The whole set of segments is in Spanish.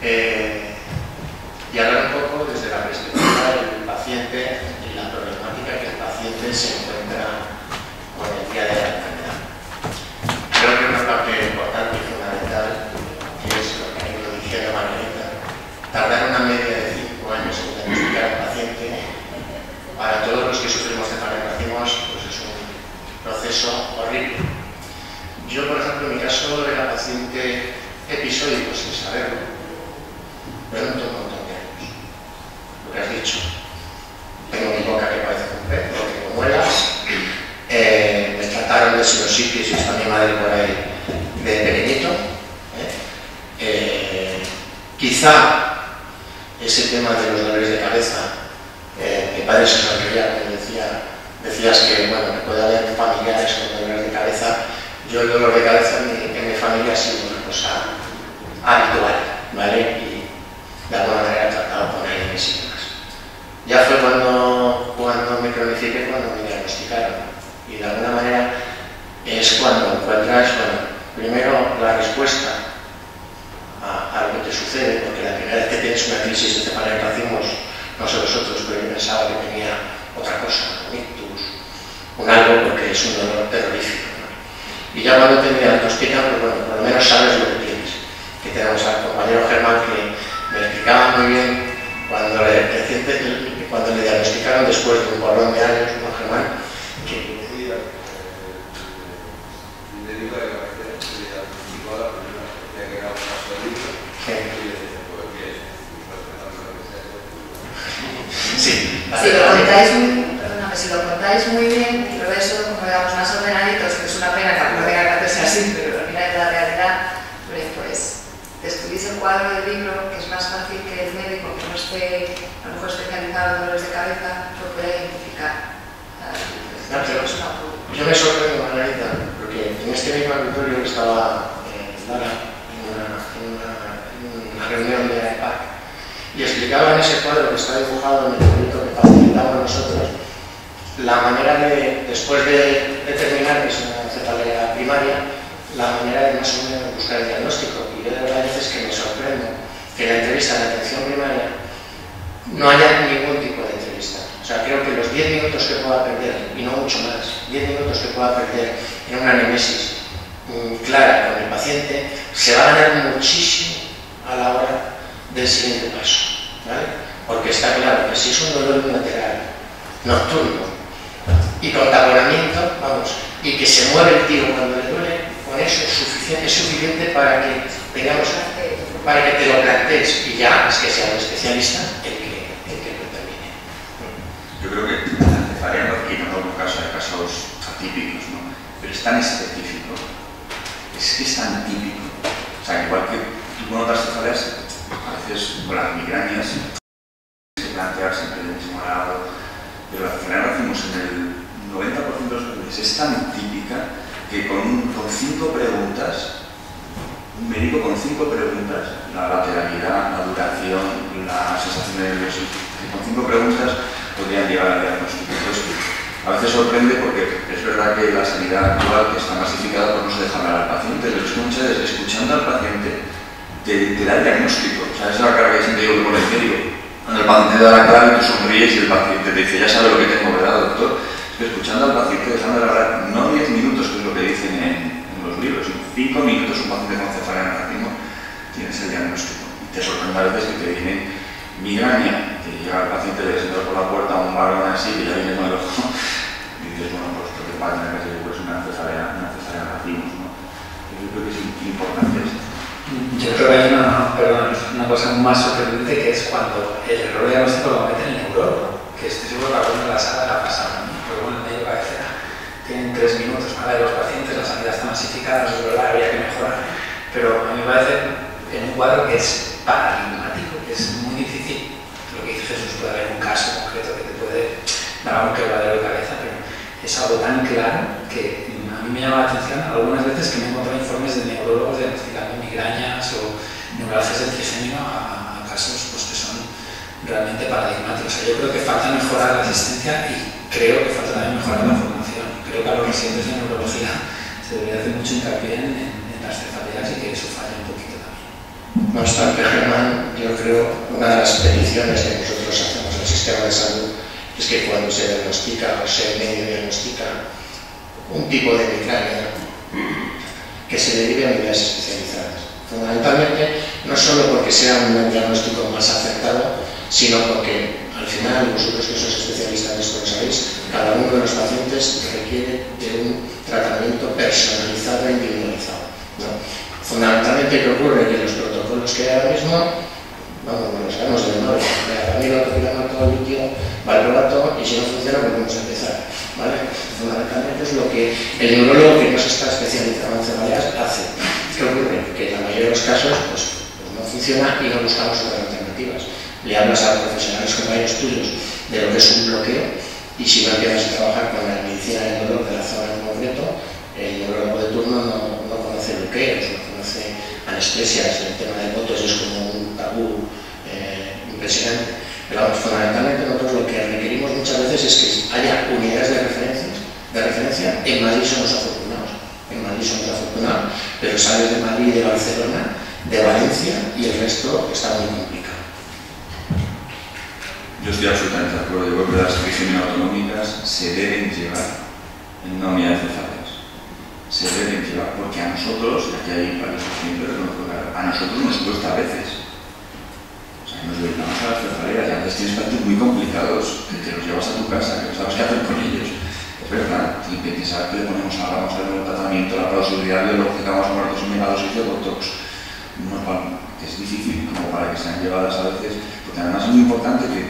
y hablar un poco desde la perspectiva del paciente y la problemática que el paciente se encuentra con el día de la enfermedad. Creo que una parte importante y fundamental, que es lo que lo dije Margarita, tardar una media de 5 años en diagnosticar al paciente, para todos los que sufrimos de racimos, pues es un proceso horrible. Yo, por ejemplo, en mi caso era paciente episódico sin saberlo, pero no tengo un montón de años. Lo que has dicho. Tengo mi boca que parece un pez, no tengo muelas. Me trataron de sinusitis y está mi madre por ahí de pequeñito. Quizá ese tema de los dolores de cabeza, mi padre se sonreía cuando decías que, bueno, que puede haber familiares con dolores de cabeza. Yo el dolor de cabeza en mi familia ha sido una cosa habitual, ¿vale? Y de alguna manera he tratado de poner en mis síntomas. Ya fue cuando me cronifiqué, cuando me diagnosticaron. Y de alguna manera es cuando encuentras, bueno, primero la respuesta a lo que te sucede, porque la primera vez que tienes una crisis de cefalea en racimos, no sé vosotros, pero yo pensaba que tenía otra cosa, un ictus, un algo, porque es un dolor terrorífico, ¿no? Y ya cuando te diagnostican, pues bueno, por lo menos sabes lo que tienes. Que tenemos al compañero Germán que me explicaba muy bien cuando le diagnosticaron después de un porrón de años, ¿no, Germán? Que sí, si lo contáis muy bien, y luego eso, como digamos, más ordenaditos, que es una pena que no tenga que hacerse así, pero mira la realidad, pues describís el cuadro del libro, que es más fácil que el médico, que no esté a lo mejor especializado en dolores de cabeza, lo pueda identificar. Yo me sorprendo, Margarita, porque en este mismo auditorio estaba Lara en una reunión de AEPAC y explicaba en ese cuadro que está dibujado en el proyecto que facilitamos nosotros la manera de, después de determinar que es una cefalea primaria, la manera de más o menos buscar el diagnóstico. Y yo de verdad a veces que me sorprendo que en la entrevista de atención primaria no haya ningún tipo de entrevista. O sea, creo que los 10 minutos que pueda perder, y no mucho más, 10 minutos que pueda perder en una anamnesis clara con el paciente, se va a ganar muchísimo a la hora del siguiente paso, ¿vale? Porque está claro que si es un dolor bilateral, nocturno, y con taponamiento, vamos, y que se mueve el tiro cuando le duele, con eso es suficiente para que tengamos, para que te lo plantees y ya es que sea un especialista el que lo termine. Yo creo que la cefalea aquí no es un caso de casos atípicos, ¿no? Pero es tan específico, es que es tan típico. O sea, que igual que tú con otras cefaleas, a veces con las migrañas, hay que plantear siempre el mismo lado, pero la cefalea en racimos en el 90% de los pacientes es tan típica que con 5 preguntas, un médico con 5 preguntas, la lateralidad, la duración, la sensación de nerviosismo, con 5 preguntas podrían llegar al diagnóstico. Entonces, a veces sorprende porque es verdad que la sanidad actual, que está masificada, pues no se deja hablar al paciente, pero es que muchas veces escuchando al paciente te da el diagnóstico. O sea, esa es la cara que siempre digo que pone el médico. Cuando el paciente te da la clave, tú sonríes y el paciente te dice, ya sabe lo que tengo, ¿verdad, doctor? Es que escuchando al paciente, dejándole hablar, no 10 minutos, que es lo que dicen en los libros, en 5 minutos un paciente con cefalea en racimo tienes el diagnóstico. Y te sorprende a veces que te viene migraña, te llega el paciente, le entras por la puerta a un varón así, que ya viene con el ojo, y dices, bueno, pues esto que va a tener que ser pues, una cefalea en racimos, ¿no? Yo creo que es importante esto. Yo creo que hay una cosa más sorprendente, que es cuando el error diagnóstico lo mete en el neurólogo, que estoy seguro que alguna de la sala la pasada, ¿no? Porque bueno, el médico cabecera tienen 3 minutos para ver los pacientes, la sanidad está masificada, es verdad, habría que mejorar, pero a mí me parece en un cuadro que es paradigmático, que es muy difícil. Lo que dice Jesús, puede haber un caso concreto que te puede dar un quebradero de cabeza, pero es algo tan claro que a mí me llama la atención algunas veces que me he encontrado informes de neurólogos diagnosticando migrañas o neuralgias del trigémino a casos pues, que son realmente paradigmáticos. O sea, yo creo que falta mejorar la asistencia y creo que falta también mejorar la formación. Creo que a los residentes de neurología se debería hacer mucho hincapié en las cefaleas y que eso falle un poquito también. No obstante, Germán, yo creo una de las peticiones que nosotros hacemos al sistema de salud es que cuando se diagnostica o se medio diagnostica un tipo de hemicrania, que se derive a unidades especializadas. Fundamentalmente, no solo porque sea un diagnóstico más acertado, sino porque al final, vosotros que sois especialistas en esto lo sabéis, cada uno de los pacientes requiere de un tratamiento personalizado e individualizado, ¿no? Fundamentalmente, ¿qué ocurre? Que los protocolos que hay ahora mismo, vamos, los sabemos de memoria, amilo, topiramato, litio, valproato, y si no funciona, volvemos a empezar, ¿vale? Fundamentalmente es lo que el neurólogo que no se está especializado en cefaleas hace. ¿Qué ocurre? Que en la mayoría de los casos pues no funciona y no buscamos otras alternativas. Le hablas a profesionales compañeros tuyos de lo que es un bloqueo, y si no empiezas a trabajar con la medicina del dolor de la zona en concreto, el neurólogo de turno no conoce bloqueos, no conoce anestesias. El tema de votos es como un tabú impresionante. Pero vamos, fundamentalmente nosotros lo que requerimos muchas veces es que haya unidades de referencia. En Madrid somos afortunados, pero sales de Madrid, de Barcelona, de Valencia, y el resto está muy complicado. Yo estoy absolutamente de acuerdo. Yo creo que las restricciones autonómicas se deben llevar en una unidad de cefaleas. Se deben llevar porque a nosotros, y aquí hay varios ejemplos, a nosotros nos cuesta a veces. O sea, nos dedicamos a las cefaleas y a veces tienes pacientes muy complicados que te los llevas a tu casa, que no sabes qué hacer con ellos. Es verdad, y pensar que le ponemos ahora, vamos a ver el tratamiento, la plausibilidad biológica, vamos a poner megadosis de botox, que es difícil como para que sean llevadas a veces, porque además es muy importante que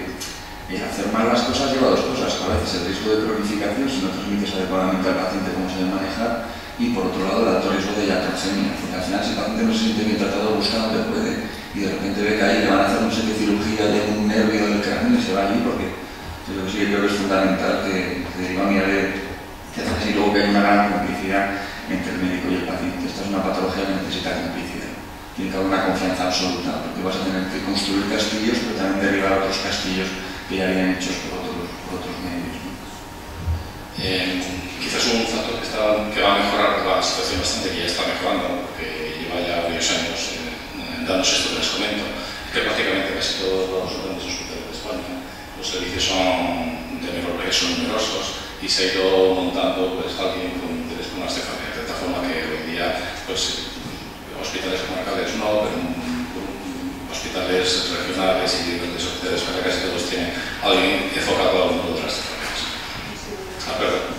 el hacer mal las cosas lleva a dos cosas. A veces el riesgo de cronificación, si no transmites adecuadamente al paciente cómo se debe manejar, y por otro lado el alto riesgo de iatrogenia, porque al final si el paciente no se siente bien tratado, busca donde puede, y de repente ve que ahí le van a hacer un set de cirugía de un nervio del cráneo y se va allí, porque yo sí creo que es fundamental que deriva a mirar y luego que hay una gran complicidad entre el médico y el paciente. Esta es una patología que necesita complicidad. Tiene que haber una confianza absoluta, porque vas a tener que construir castillos, pero también derivar otros castillos que ya habían hechos por otros medios, ¿no? Quizás un factor que va a mejorar la situación bastante, que ya está mejorando, porque lleva ya varios años dándose esto que les comento, que prácticamente casi todos los grandes hospitales de España, los servicios de neurología son numerosos y se ha ido montando pues, alguien con interés con las cefaleas, de tal forma que hoy en día pues, hospitales comarcales no, pero hospitales regionales y diferentes hospitales para casi todos tienen alguien enfocado a uno de las cefaleas. Perdón.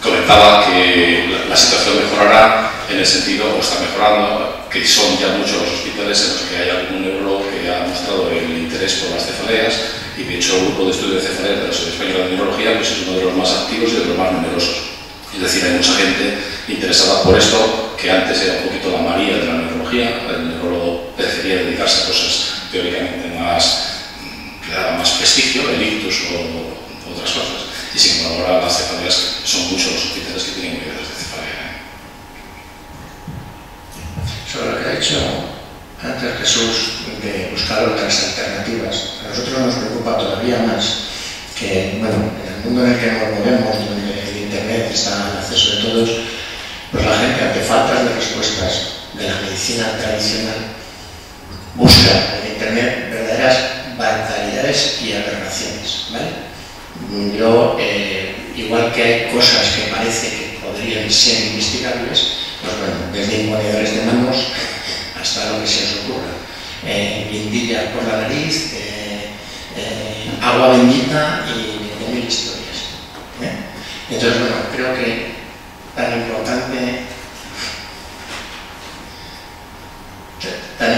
Comentaba que la situación mejorará en el sentido, o está mejorando, que son ya muchos los hospitales en los que hay algún neurólogo que ha mostrado el interés por las cefaleas, y de hecho el grupo de estudio de cefaleas de la Sociedad Española de Neurología pues, es uno de los más activos y de los más numerosos. Es decir, hay mucha gente interesada por esto, que antes era un poquito la María de la neurología. El neurólogo prefería dedicarse a cosas teóricamente que daban más prestigio, el ictus o otras cosas. Y sin embargo, ahora las cefaleas son muchos los hospitales que tienen unidades de cefalea. Sobre lo que ha dicho antes Jesús, de buscar otras alternativas, a nosotros nos preocupa todavía más que, bueno, en el mundo en el que nos movemos, donde el Internet está al acceso de todos, pues la gente, ante faltas de respuestas de la medicina tradicional, busca en Internet verdaderas barbaridades y aberraciones, ¿vale? Yo, igual que hay cosas que parece que podrían ser investigables, pues bueno, desde imponedores de manos hasta lo que se os ocurra. Guindillas por la nariz, agua bendita y mil historias. Entonces, bueno, creo que tan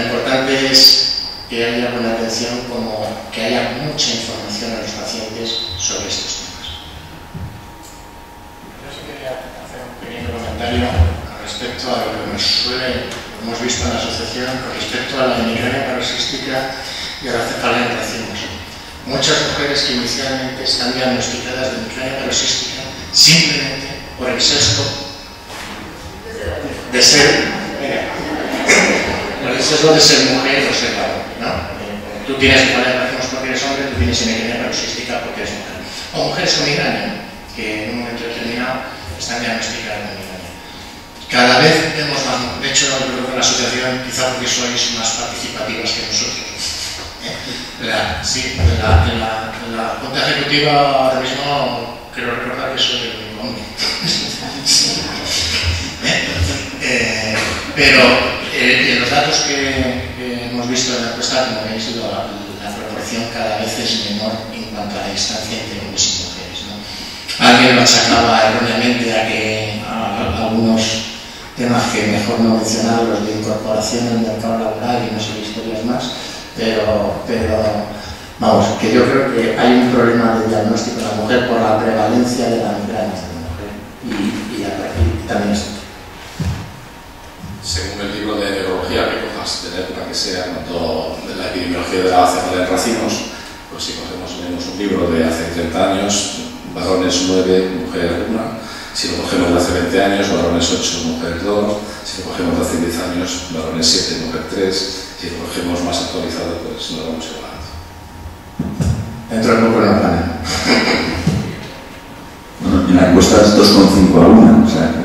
importante es que haya buena atención como que haya mucha información a los pacientes sobre estos temas. Yo sí quería hacer un pequeño comentario respecto a lo que hemos visto en la asociación con respecto a la hemicrania paroxística y a la cefalea en racimos. Muchas mujeres que inicialmente están diagnosticadas de hemicrania paroxística simplemente por el sesgo de ser mujer o ser varón, ¿no? Tú tienes cefalea en racimos porque eres hombre, tú tienes hemicrania paroxística porque eres mujer. O mujeres con migraña, que en un momento determinado están diagnosticadas de migraña. cada vez vemos más, de hecho yo creo que la asociación, quizá porque sois más participativas que nosotros, sí, de la Junta Ejecutiva ahora mismo quiero recordar que soy el único hombre. Pero los datos que hemos visto en la encuesta, como veis, la proporción cada vez es menor en cuanto a la distancia entre hombres y mujeres, ¿no? Alguien lo achacaba erróneamente a que algunos temas que mejor no mencionar, los de incorporación al mercado laboral y no sé qué historias más, pero vamos, que yo creo que hay un problema de diagnóstico en la mujer por la prevalencia de la migraña de la mujer y también esto. Según el libro de neurología que cojas, de la época que sea, tanto de la epidemiología de la cefalea en racimos, pues si leemos un libro de hace 30 años, varones 9, mujer 1, si lo cogemos de hace 20 años, varones 8, mujer 2, si lo cogemos de hace 10 años, varones 7, mujer 3, si lo cogemos más actualizado, pues no vamos igual. Dentro del poco la plana. Bueno, en la encuesta es 2,5 a 1, o sea que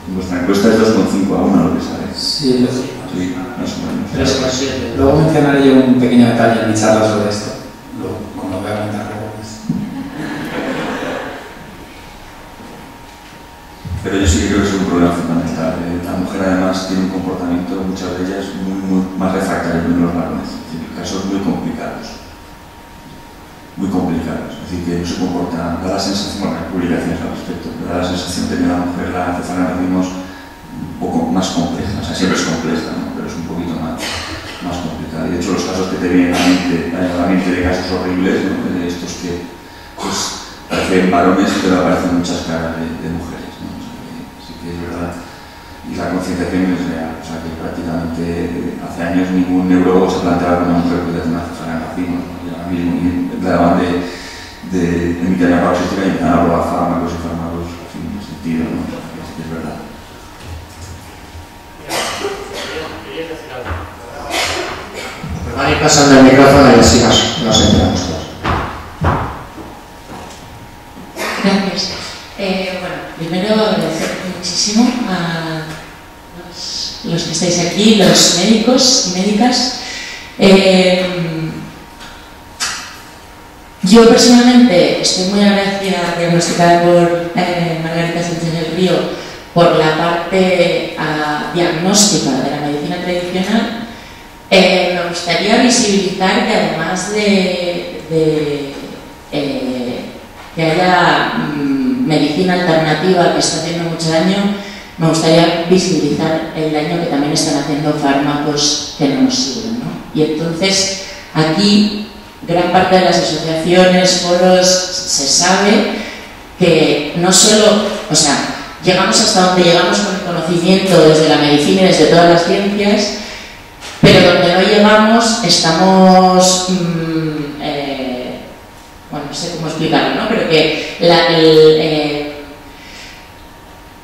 vuestra encuesta es 2,5 a 1 lo que sale. Sí, lo sé. Sí, más o menos. 3,7. Luego mencionaré yo un pequeño detalle en mi charla sobre esto. Luego, cuando voy a comentar luego. Pero yo sí que creo que es un problema fundamental. La mujer además tiene un comportamiento, muchas de ellas, muy más refractario que los varones. Es decir, casos muy complicados. Muy complicados. Es decir, que no se comporta, da la sensación, bueno, hay publicaciones al respecto, pero da la sensación de que la mujer la cefalea vimos un poco más compleja. O sea, siempre es compleja, ¿no? Pero es un poquito más complicada. Y de hecho, los casos que te vienen a la mente de casos horribles, ¿no? De estos que pues, parecen varones, pero aparecen muchas caras de mujeres, ¿no? O sea, que sí que es verdad. Y la concienciación es real. O sea, que prácticamente hace años ningún neurólogo se planteaba que una mujer pudiera tener una cefalea en racimos, ¿no? Y ahora mismo hablaban de migraña paroxística y empezaron a probar fármacos y fármacos en ese sentido, ¿no? Es verdad. Pues van a ir pasando el micrófono y así nos enteramos todos. Gracias. Bueno, primero agradecer muchísimo a los que estáis aquí, los médicos y médicas. Yo personalmente estoy muy agradecida, diagnosticada por Margarita Sánchez del Río, por la parte diagnóstica de la medicina tradicional. Me gustaría visibilizar que además de que haya medicina alternativa que está haciendo mucho daño, me gustaría visibilizar el daño que también están haciendo fármacos que no nos sirven, ¿no? Y entonces aquí gran parte de las asociaciones, foros, se sabe que no solo, o sea, llegamos hasta donde llegamos con el conocimiento desde la medicina y desde todas las ciencias, pero donde no llegamos estamos, bueno, no sé cómo explicarlo, ¿no? Pero que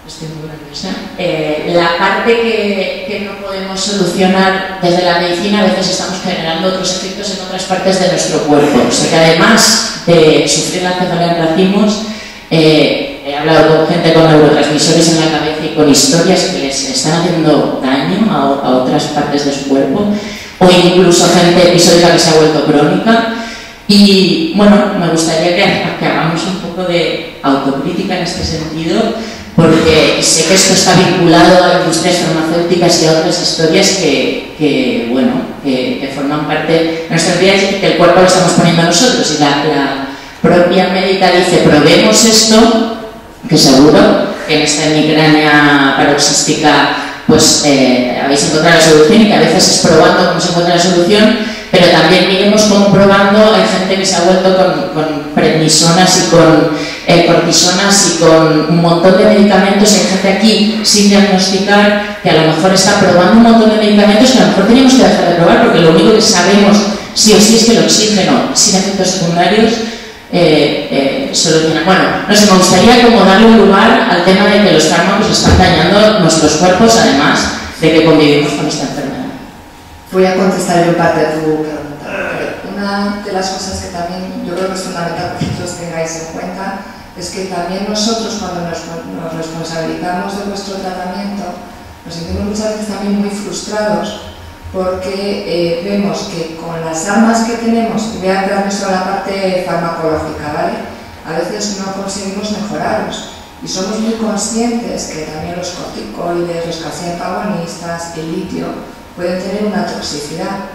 estoy muy nerviosa. La parte que no podemos solucionar desde la medicina, a veces estamos generando otros efectos en otras partes de nuestro cuerpo. O sea que además de sufrir la cefalea en racimos, he hablado con gente con neurotransmisores en la cabeza y con historias que les están haciendo daño a otras partes de su cuerpo, o incluso gente episódica que se ha vuelto crónica. Y bueno, me gustaría que hagamos un poco de autocrítica en este sentido, porque sé que esto está vinculado a industrias farmacéuticas y a otras historias que forman parte de nuestras vidas y que el cuerpo lo estamos poniendo nosotros. Y la propia médica dice, probemos esto, que seguro que en esta migraña paroxística pues habéis encontrado la solución, y que a veces es probando cómo se encuentra la solución, pero también miremos cómo probando hay gente que se ha vuelto con prednisonas y con cortisonas y con un montón de medicamentos. Hay gente aquí sin diagnosticar que a lo mejor está probando un montón de medicamentos que a lo mejor teníamos que dejar de probar, porque lo único que sabemos sí o sí es que el oxígeno sin efectos secundarios soluciona. Bueno, no sé, me gustaría como darle un lugar al tema de que los fármacos están dañando nuestros cuerpos, además de que convivimos con esta enfermedad. Voy a contestar yo parte de tu pregunta. Una de las cosas que también yo creo que es fundamental que vosotros tengáis en cuenta es que también nosotros, cuando nos responsabilizamos de nuestro tratamiento, nos sentimos muchas veces también muy frustrados porque vemos que con las armas que tenemos, voy a entrar solo en la parte farmacológica, ¿vale? A veces no conseguimos mejorarlos y somos muy conscientes que también los corticoides, los calcio antagonistas, el litio pueden tener una toxicidad.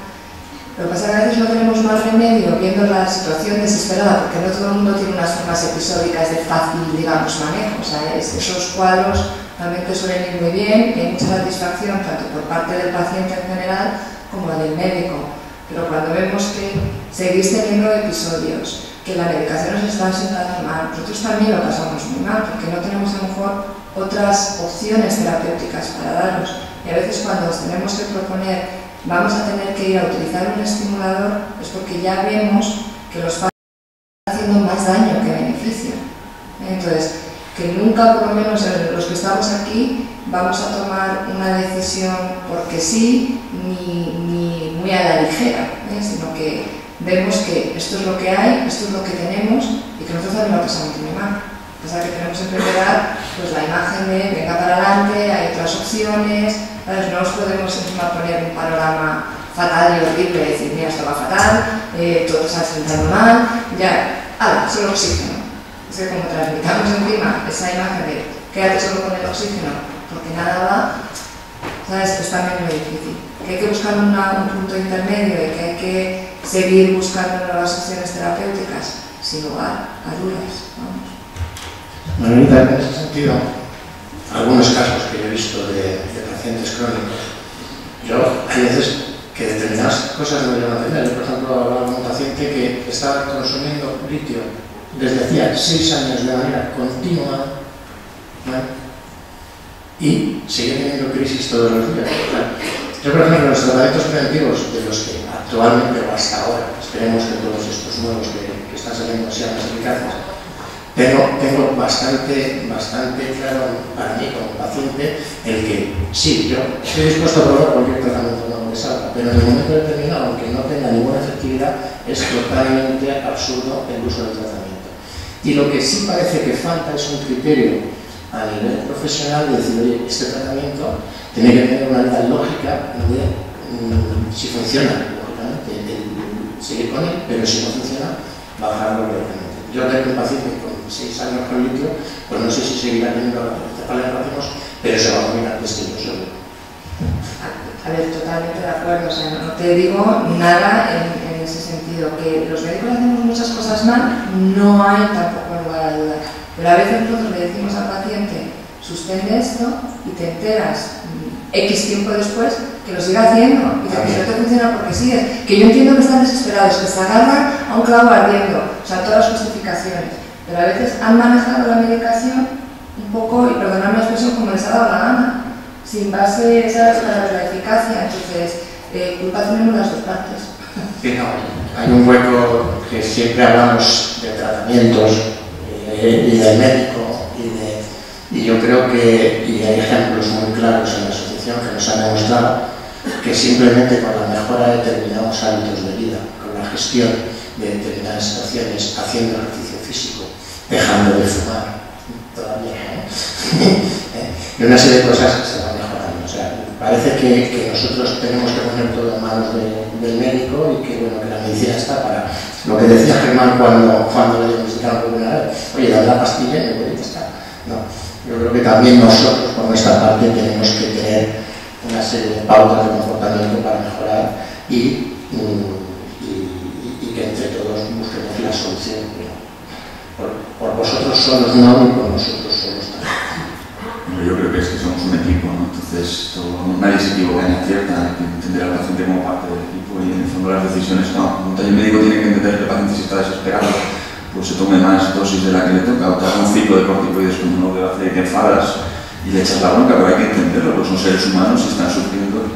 Lo que pasa es que a veces no tenemos más remedio viendo la situación desesperada, porque no todo el mundo tiene unas formas episódicas de fácil, digamos, manejo. O sea, esos cuadros realmente suelen ir muy bien y hay mucha satisfacción tanto por parte del paciente en general como del médico. Pero cuando vemos que seguís teniendo episodios, que la medicación nos está sentando mal, nosotros también lo pasamos muy mal, porque no tenemos a lo mejor otras opciones terapéuticas para daros. Y a veces cuando os tenemos que proponer vamos a tener que ir a utilizar un estimulador, es porque ya vemos que los fármacos están haciendo más daño que beneficio. Entonces, que nunca, por lo menos los que estamos aquí, vamos a tomar una decisión porque sí, ni muy a la ligera, sino que vemos que esto es lo que hay, esto es lo que tenemos y que nosotros también lo pasamos muy mal. O sea, que tenemos siempre que dar pues, la imagen de venga para adelante, hay otras opciones, ¿sabes? No os podemos encima poner un panorama fatal y horrible y decir, mira, esto va fatal, todo está sentando mal, ya, solo oxígeno. Es que como transmitamos encima esa imagen de quédate solo con el oxígeno, porque nada va, ¿sabes? Es también muy difícil. Que hay que buscar un punto intermedio y que hay que seguir buscando nuevas opciones terapéuticas, sin lugar a dudas, vamos. Margarita, en ese sentido, algunos casos que yo he visto de pacientes crónicos, yo hay veces que determinadas cosas no llegan a entender. Yo, por ejemplo, hablaba con un paciente que estaba consumiendo litio desde hacía 6 años de manera continua, ¿vale? Y sigue teniendo crisis todos los días. Yo, por ejemplo, los tratamientos preventivos de los que actualmente o hasta ahora, esperemos que todos estos nuevos que están saliendo sean más eficaces, tengo bastante claro para mí como paciente el que sí, yo estoy dispuesto a probar cualquier tratamiento nuevo que salga, pero en el momento determinado, aunque no tenga ninguna efectividad, es totalmente absurdo el uso del tratamiento. Y lo que sí parece que falta es un criterio a nivel profesional de decir, oye, este tratamiento tiene que tener una vida lógica de si funciona, lógicamente, seguir con él, pero si no funciona, bajarlo lógicamente. Yo tengo un paciente con 6 años con litio, pues no sé si seguirá teniendo cefaleas racimos, pero se va a morir antes que yo, seguro. A ver, totalmente de acuerdo, o sea, no te digo nada en ese sentido, que los médicos hacemos muchas cosas mal, no hay tampoco lugar a dudar, pero a veces nosotros le decimos al paciente, suspende esto y te enteras X tiempo después que lo siga haciendo y que no te funciona porque sigues. Que yo entiendo que están desesperados, que se agarran a un clavo ardiendo, o sea, todas las justificaciones, pero a veces han manejado la medicación un poco, y perdonadme la expresión, como les ha dado la gana, sin base, ¿sabes?, para la eficacia. Entonces, culpa tenemos las dos partes. Sí, no, hay un hueco que siempre hablamos de tratamientos y del médico y yo creo que, y hay ejemplos muy claros en la asociación que nos han demostrado que simplemente con la mejora de determinados hábitos de vida, con la gestión de determinadas situaciones, haciendo ejercicio físico, dejando de fumar, todavía, y una serie de cosas que se van mejorando. O sea, parece que nosotros tenemos que poner todo en manos del médico y que, bueno, que la medicina está para lo que decía Germán cuando le diagnosticaron por primera vez. Oye, dame la pastilla y me está. No. Yo creo que también nosotros, por nuestra parte, tenemos que tener una serie de pautas de comportamiento para mejorar y que entre todos busquemos la solución. Por vosotros solos no, y por nosotros solos también. Yo creo que es que somos un equipo, ¿no? Entonces nadie se equivoca ni acierta, hay que entender al paciente como parte del equipo y en el fondo las decisiones no. El médico tiene que entender que el paciente si está desesperado, pues se tome más dosis de la que le toca, o te haga un ciclo de corticoides como uno debe hacer y te enfadas y le echas la bronca, pero hay que entenderlo, pues son seres humanos y están sufriendo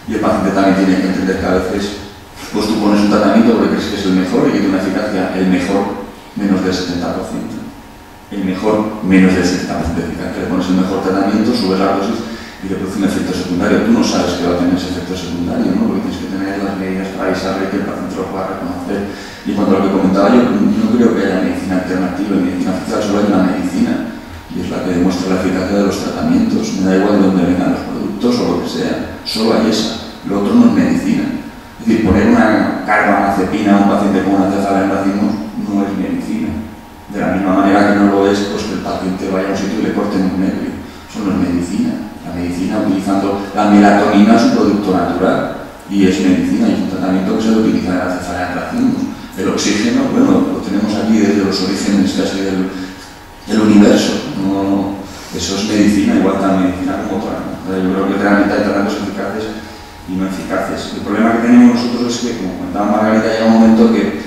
y el paciente también tiene que entender que a veces pues tú pones un tratamiento porque crees que es el mejor y que tiene una eficacia, el mejor menos del 70%, el mejor menos del 70% de eficacia, le pones el mejor tratamiento, subes la dosis y le produce un efecto secundario, tú no sabes que va a tener ese efecto secundario, ¿no? Porque tienes que tener las medidas para avisarle que el paciente lo pueda reconocer. Y cuando lo que comentaba yo, no creo que haya medicina alternativa y medicina oficial, solo hay una medicina, y es la que demuestra la eficacia de los tratamientos. Me da igual de dónde vengan los productos o lo que sea, solo hay esa, lo otro no es medicina. Es decir, poner una carbamazepina a un paciente con una cefalea en racimos no es medicina. De la misma manera que no lo es pues, que el paciente vaya a un sitio y le corten un nervio. Eso no es medicina. La medicina, utilizando la melatonina, es un producto natural y es medicina, y es un tratamiento que se utiliza en la cefalea en racimos. El oxígeno, bueno, lo tenemos aquí desde los orígenes casi del universo. No, eso es medicina, igual tan medicina como otra. Yo creo que realmente hay tratamientos eficaces y no eficaces. El problema que tenemos nosotros es que, como comentaba Margarita, llega un momento que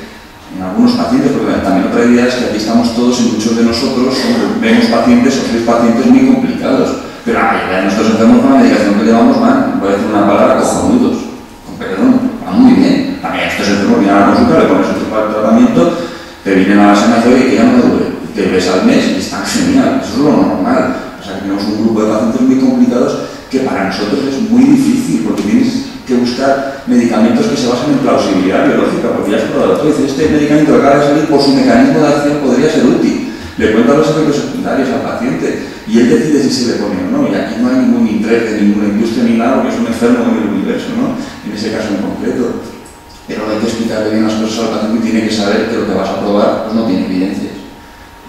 en algunos pacientes, porque también otra idea es que aquí estamos todos y muchos de nosotros vemos pacientes o sois pacientes muy complicados, pero la mayoría de nuestros enfermos con la medicación que llevamos van, voy a decir una palabra, cojonudos, con perdón, van muy bien. También estos enfermos vienen a la consulta, le pones el tratamiento, te vienen a la semana y dicen, oye, que ya me duele, te ves al mes y están genial, eso es lo normal. O sea que tenemos un grupo de pacientes muy complicados que para nosotros es muy difícil, porque tienes que buscar medicamentos que se basen en plausibilidad biológica, porque ya has probado, tú dices, este medicamento que acaba de salir por su mecanismo de acción podría ser útil, le cuentas los efectos secundarios al paciente y él decide si se le pone o no, y aquí no hay ningún interés de ninguna industria ni nada, porque es un enfermo en el universo, ¿no? En ese caso en concreto. Pero hay que explicarle bien las cosas al paciente y tiene que saber que lo que vas a probar pues no tiene evidencias,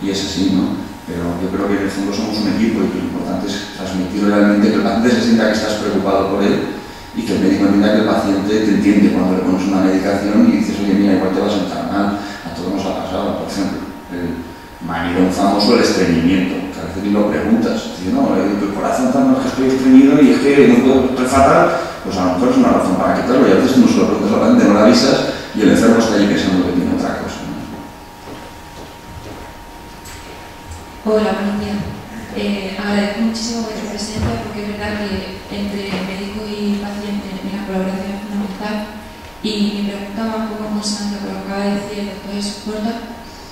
y es así, ¿no? Pero yo creo que en el fondo somos un equipo y que lo importante es transmitir realmente que el paciente se sienta que estás preocupado por él y que el médico entienda que el paciente te entiende cuando le pones una medicación y dices, oye, mira, igual te va a sentar mal. A todos nos ha pasado, por ejemplo, el manirón famoso, el estreñimiento, que a veces ni lo preguntas. Dices, no, el corazón tan mal que estoy estreñido y es que no puedo, estoy fatal, pues a lo mejor es una razón para quitarlo y a veces no se lo preguntas al paciente, no lo avisas y el enfermo está allí pensando que tiene otra cosa, ¿no? Hola, buenos días. Agradezco muchísimo vuestra presencia porque es verdad que entre médico y paciente la colaboración es fundamental y mi pregunta va un poco en consonancia con lo que acaba de decir el doctor Jesús Porta.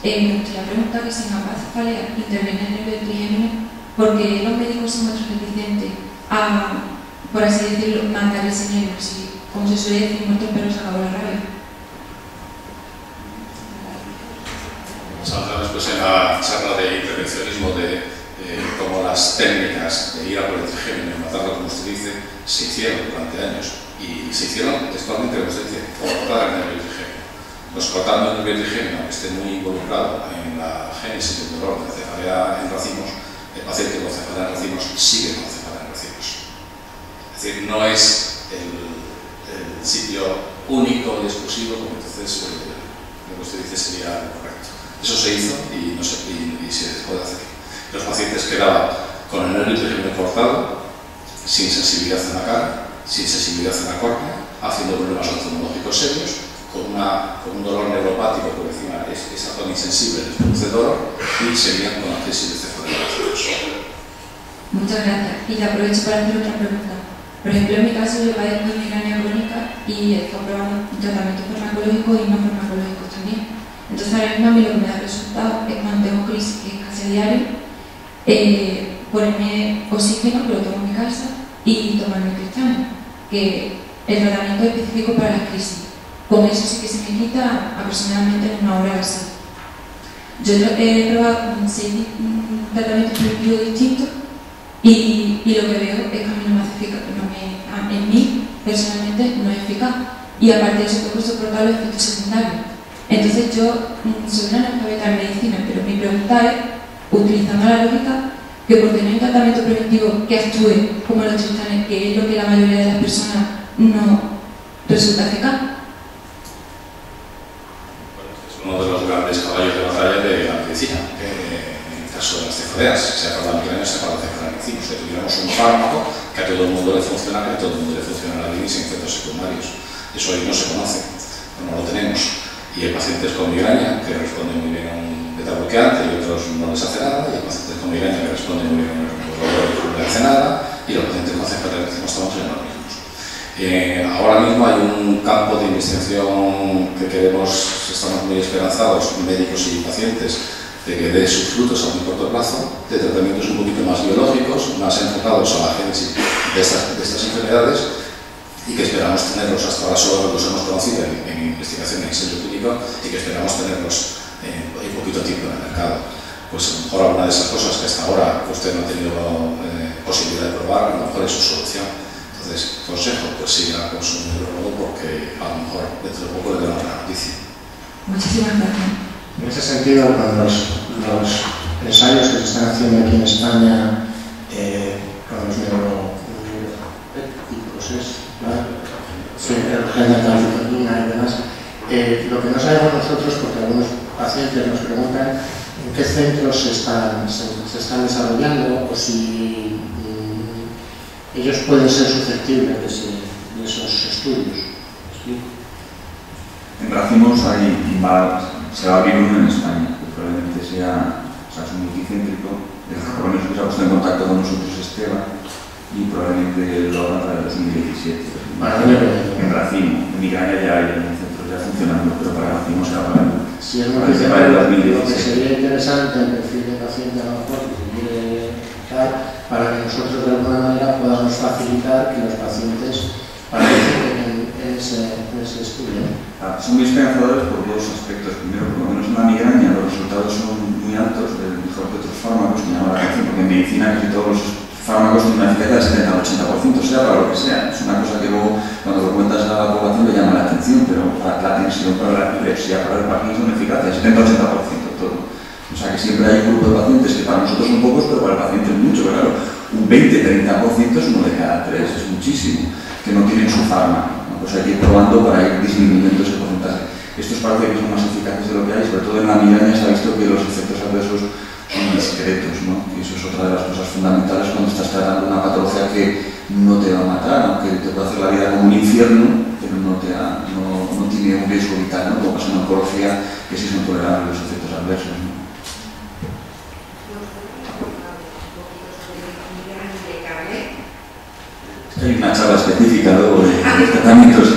Me gustaría preguntar que si en la cefalea interviene el nervio trigémino, porque los médicos somos reticentes a, por así decirlo, matar ese nervio, si, como se suele decir, muerto pero se acabó la rabia. Saldrá después en la charla de intervencionismo de cómo las técnicas de ir a por el trigémino y matarlo, como usted dice, se hicieron durante años y se hicieron textualmente, como usted dice, cortar el nervio trigémino. Pues cortando el nervio trigémino, que esté muy involucrado en la génesis del dolor de cefalea en racimos, el paciente con cefalea en racimos sigue con cefalea en racimos. Es decir, no es el sitio único y exclusivo, como entonces lo que usted dice sería lo correcto. Eso se hizo y se dejó de hacer. Los pacientes quedaban con el nervio trigémino cortado, sin sensibilidad en la cara, sin sensibilidad en la córnea, haciendo problemas oftalmológicos serios, con un dolor neuropático por encima es esa zona insensible les produce dolor y seguían con la crisis de cefalea. Muchas gracias. Y te aprovecho para hacer otra pregunta. Por ejemplo, en mi caso yo padezco de migraña crónica y estoy probando tratamientos farmacológicos y no farmacológicos también. Entonces ahora mismo a mí lo que me da resultado es cuando tengo crisis, que es casi a diario, ponerme oxígeno, que lo tomo en mi casa, y tomarme tristano, que el tratamiento es específico para las crisis. Con eso sí que se me quita aproximadamente en una hora así. Yo he probado 6 tratamientos preventivos distintos y lo que veo es que a mí no me hace eficaz, en mí personalmente no es eficaz. Y aparte de eso puedo soportar los efectos secundarios. Entonces yo soy una analfabeta en medicina, pero mi pregunta es, utilizando la lógica, que por tener un tratamiento preventivo que actúe como los tristanes, que es lo que la mayoría de las personas no resulta eficaz. Uno de los grandes caballos de batalla de la medicina, en el caso de las cefaleas, sea para la migraña, sea para la cefalea en racimos, que tuviéramos un fármaco que a todo el mundo le funciona, que a todo el mundo le funciona bien y sin efectos secundarios. Eso hoy no se conoce, no lo tenemos. Y hay pacientes con migraña que responden muy bien a un beta-bloqueante y otros no les hace nada, y hay pacientes con migraña que responden muy bien a un bloqueador y no les hace nada, y los pacientes con cefalea en racimos estamos en los mismos. Ahora mismo hay un campo de investigación que estamos muy esperanzados, médicos y pacientes, de que dé sus frutos a muy corto plazo, de tratamientos un poquito más biológicos, más enfocados a la génesis de estas enfermedades, y que esperamos tenerlos, hasta ahora solo los hemos conocido en investigación en ensayo clínico, y que esperamos tenerlos hay poquito tiempo en el mercado. Pues a lo mejor alguna de esas cosas que hasta ahora usted no ha tenido posibilidad de probar, a lo mejor es su solución. Entonces, consejo, pues siga con su neurólogo porque a lo mejor dentro de poco le dará una noticia. Muchísimas gracias. En ese sentido, con los ensayos que se están haciendo aquí en España con los neuropépticos, genetalitomina y demás, lo que no sabemos nosotros, porque algunos pacientes nos preguntan en qué centros se están desarrollando o si ellos pueden ser susceptibles de esos estudios. En racimos se va a abrir uno en España, que probablemente sea es un multicéntrico, por lo menos que se ha puesto en contacto con nosotros Esteban, y probablemente lo haga para el 2017. En racimo, en migraña ya hay en centros ya funcionando, pero para racimo será para el si es multicéntrico, lo que sería interesante el perfil de paciente a lo mejor para que nosotros de alguna manera podamos facilitar que los pacientes participen en ese estudio. Son muy esperanzadores por dos aspectos. Primero, por lo menos en la migraña los resultados son muy altos, mejor que otros fármacos, que llama la atención, porque en medicina casi todos los fármacos tienen una eficacia del 70 al 80%, sea para lo que sea. Es una cosa que luego, cuando lo cuentas a la población, le llama la atención, pero para la tensión, para la epilepsia, para el Parkinson, eficacia del 70 al 80% todo. O sea que siempre hay un grupo de pacientes que para nosotros son pocos, pero para el paciente es mucho, claro. Un 20-30% es uno de cada tres, es muchísimo, que no tienen su fármaco. Pues hay que ir probando para ir disminuyendo ese porcentaje. Estos parece que son más eficaces de lo que hay, sobre todo en la migraña se ha visto que los efectos adversos son discretos, ¿no? Y eso es otra de las cosas fundamentales cuando estás tratando una patología que no te va a matar, aunque te puede hacer la vida como un infierno, pero no tiene un riesgo vital, ¿no? Como pasa en oncología, que sí son tolerables los efectos adversos, ¿no? Hay una charla específica luego de tratamientos.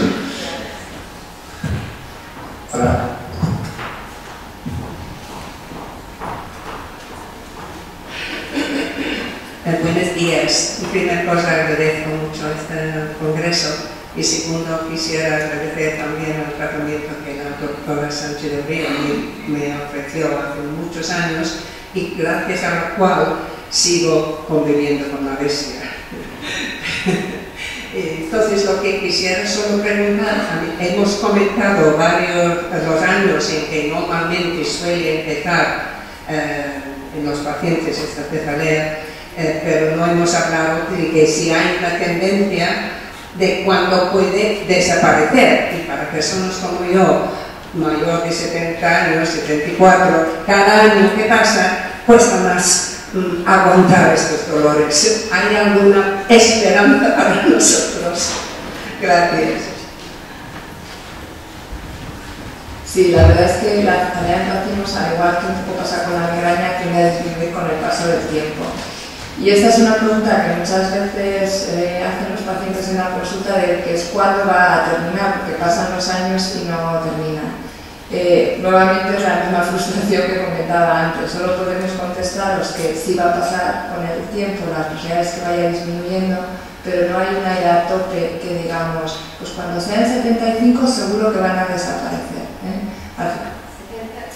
Buenos días. En primer cosa agradezco mucho este congreso y segundo quisiera agradecer también el tratamiento que la doctora Sánchez de Río me ofreció hace muchos años y gracias a la cual sigo conviviendo con la bestia. Entonces lo que quisiera solo preguntar, hemos comentado los años en que normalmente suele empezar en los pacientes esta cefalea, pero no hemos hablado de que si hay una tendencia de cuándo puede desaparecer, y para personas como yo, mayor de 70 años, 74, cada año que pasa cuesta más aguantar estos dolores. ¿Hay alguna esperanza para nosotros? Gracias. Sí, la verdad es que la cefalea en racimos, al igual que un poco pasa con la migraña, tiende a disminuir con el paso del tiempo. Y esta es una pregunta que muchas veces hacen los pacientes en la consulta de que es cuándo va a terminar, porque pasan los años y no termina. Nuevamente es la misma frustración que comentaba antes, solo podemos contestaros que sí va a pasar con el tiempo, la posibilidad es que vaya disminuyendo, pero no hay una edad tope que digamos, pues cuando sean 75 seguro que van a desaparecer.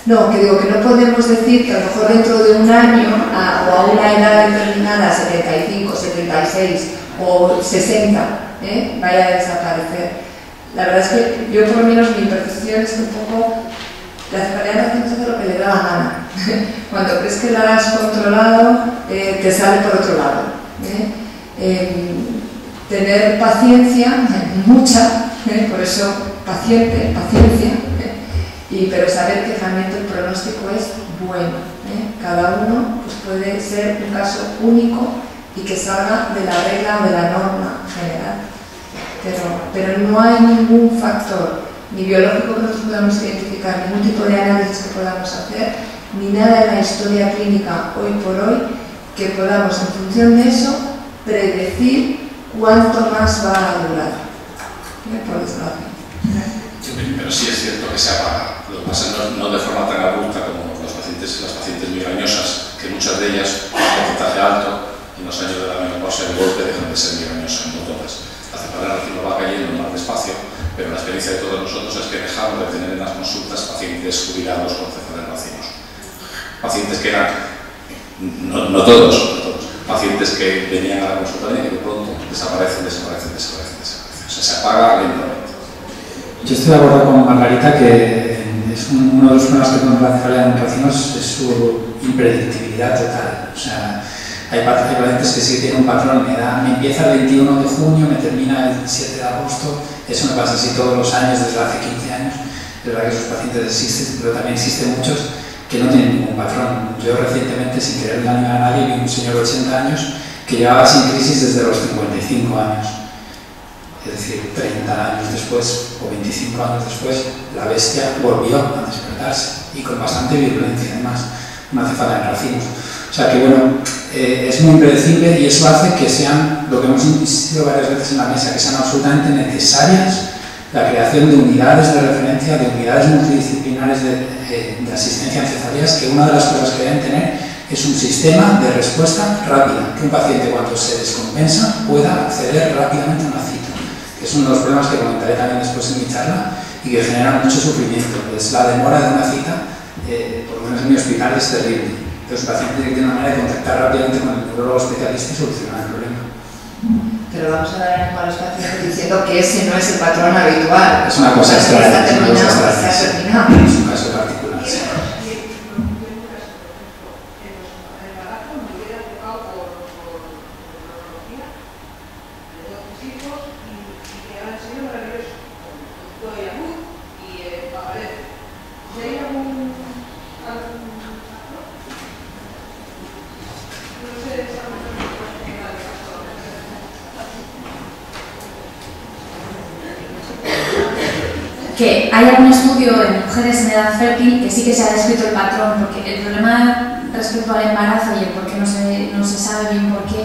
No, que digo que no podemos decir que a lo mejor dentro de un año o a una edad determinada, 75, 76 o 60, vaya a desaparecer. La verdad es que yo por lo menos mi percepción es que un poco la cefalea hace lo que le da la gana. Cuando crees que la has controlado, te sale por otro lado. Tener paciencia, mucha, por eso paciencia, pero saber que realmente el pronóstico es bueno. Cada uno pues, puede ser un caso único y que salga de la regla o de la norma general. Pero no hay ningún factor, ni biológico que nosotros podamos identificar, ningún tipo de análisis que podamos hacer, ni nada en la historia clínica hoy por hoy que podamos, en función de eso, predecir cuánto más va a durar. Por desgracia. Pero sí es cierto que se apaga. Lo que pasa no de forma tan abrupta como las pacientes migrañosas, que muchas de ellas, con porcentaje alto, en los años de la menopausia de golpe dejan de ser migrañosas, no todas. La cefalea racimo va cayendo más despacio, pero la experiencia de todos nosotros es que dejamos de tener en las consultas pacientes jubilados con cefalea racimo. pacientes que eran, no todos, pacientes que venían a la consultoría y de pronto desaparecen. O sea, se apaga lentamente. Yo estoy de acuerdo con Margarita que es uno de los problemas que tenemos la cefalea en racimos es su impredictibilidad total. O sea, hay pacientes que sí tienen un patrón, me empieza el 21 de junio, me termina el 7 de agosto, eso me pasa así todos los años desde hace 15 años. Es verdad que esos pacientes existen, pero también existen muchos que no tienen ningún patrón. Yo recientemente, sin querer dañar a nadie, vi un señor de 80 años que llevaba sin crisis desde los 55 años. Es decir, 30 años después o 25 años después, la bestia volvió a despertarse y con bastante virulencia además, una cefalea en racimos. O sea que bueno, es muy impredecible y eso hace que sean, lo que hemos insistido varias veces en la mesa, que sean absolutamente necesarias la creación de unidades de referencia, de unidades multidisciplinares de asistencia en cefaleas, que una de las cosas que deben tener es un sistema de respuesta rápida, que un paciente cuando se descompensa pueda acceder rápidamente a una cita, que es uno de los problemas que comentaré también después en mi charla y que genera mucho sufrimiento. Pues la demora de una cita, por lo menos en mi hospital, es terrible. Entonces el paciente tiene una manera de contactar rápidamente con el neurólogo especialista y solucionar el problema. Pero vamos a dar a los pacientes diciendo que ese no es el patrón habitual. Es una cosa extraña, Se ha terminado. Es un caso particular. Sí. Que hay algún estudio en mujeres en edad fértil que sí que se ha descrito el patrón, porque el problema respecto al embarazo y el por qué no se sabe bien por qué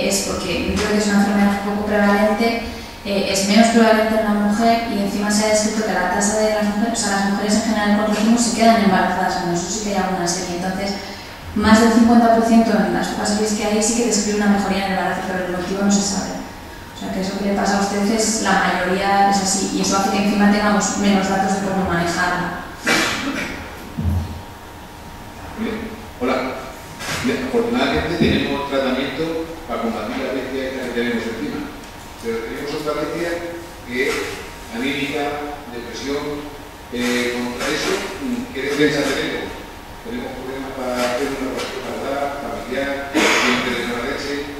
es porque creo que es una enfermedad un poco prevalente, es menos prevalente en la mujer y encima se ha descrito que la tasa de las mujeres, o sea, las mujeres en general con racimos se quedan embarazadas, bueno, eso sí que hay alguna serie, entonces más del 50% en las pocas series que hay sí que describe una mejoría en el embarazo, pero el motivo no se sabe. O sea, que eso que le pasa a ustedes, la mayoría es así, y eso hace que encima tengamos menos datos de cómo manejarla. Hola. Afortunadamente tenemos tratamiento para combatir la bestia que tenemos encima, pero tenemos otra bestia que anímica, depresión, contra eso, ¿qué defensa tenemos? Tenemos problemas para hacer una respuesta familiar, siempre de la leche,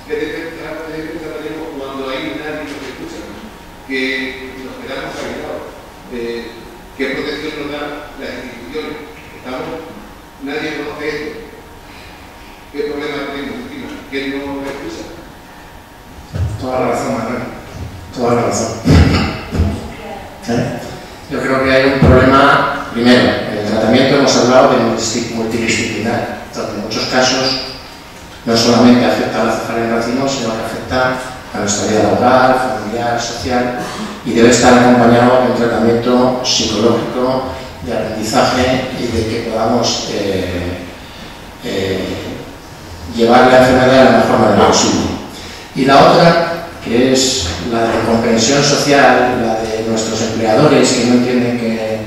¿qué defensa tenemos cuando hay nadie que nos escucha? Que nos quedamos aislados. ¿Qué protección nos dan las instituciones? Nadie conoce esto. ¿Qué problema tenemos encima? ¿Quién nos escucha? Toda la razón, Manuel. Toda la razón. Yo creo que hay un problema, primero, en el tratamiento hemos hablado de multidisciplinar, donde en muchos casos no solamente afecta a la cefalea en racimos, sino que afecta a nuestra vida laboral, familiar, social, y debe estar acompañado de un tratamiento psicológico, de aprendizaje y de que podamos llevar la enfermedad de la mejor manera posible. Y la otra, que es la de comprensión social, la de nuestros empleadores que no entienden que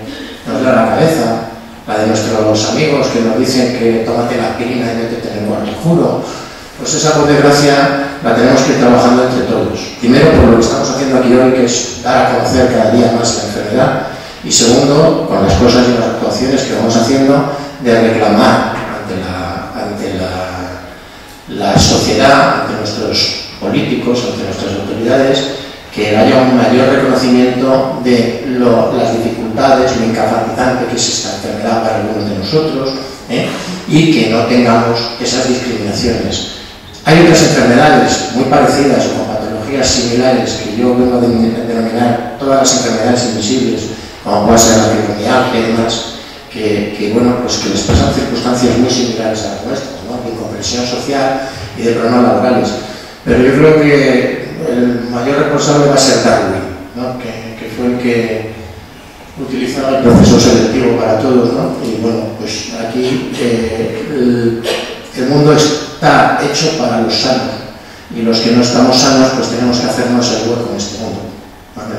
nos da la cabeza, la de nuestros amigos que nos dicen que tómate la aspirina y métete en el cuarto oscuro, pues esa, por desgracia, la tenemos que ir trabajando entre todos. Primero, por lo que estamos haciendo aquí hoy, que es dar a conocer cada día más la enfermedad, y segundo, con las cosas y las actuaciones que vamos haciendo de reclamar ante la sociedad, ante nuestros políticos, ante nuestras autoridades, que haya un mayor reconocimiento de las dificultades, lo incapacitante que es esta enfermedad para algunos de nosotros, y que no tengamos esas discriminaciones. Hay otras enfermedades muy parecidas o con patologías similares que yo vengo a denominar todas las enfermedades invisibles, como puede ser la fibromialgia y demás, que les pasan circunstancias muy similares a las nuestras, ¿no? De incomprensión social y de problemas laborales. Pero yo creo que el mayor responsable va a ser Darwin, ¿no? que fue el que utilizaba el proceso selectivo para todos, ¿no? Y bueno, pues aquí el mundo está hecho para los sanos, y los que no estamos sanos pues tenemos que hacernos el hueco en este mundo. ¿Vale?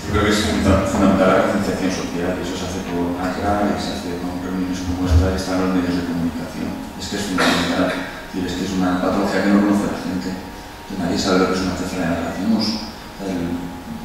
Yo creo que es fundamental la concienciación social. Es que es fundamental. Es que es una patología que no conoce la gente. Nadie sabe lo que es una cefalea negra. Tenemos el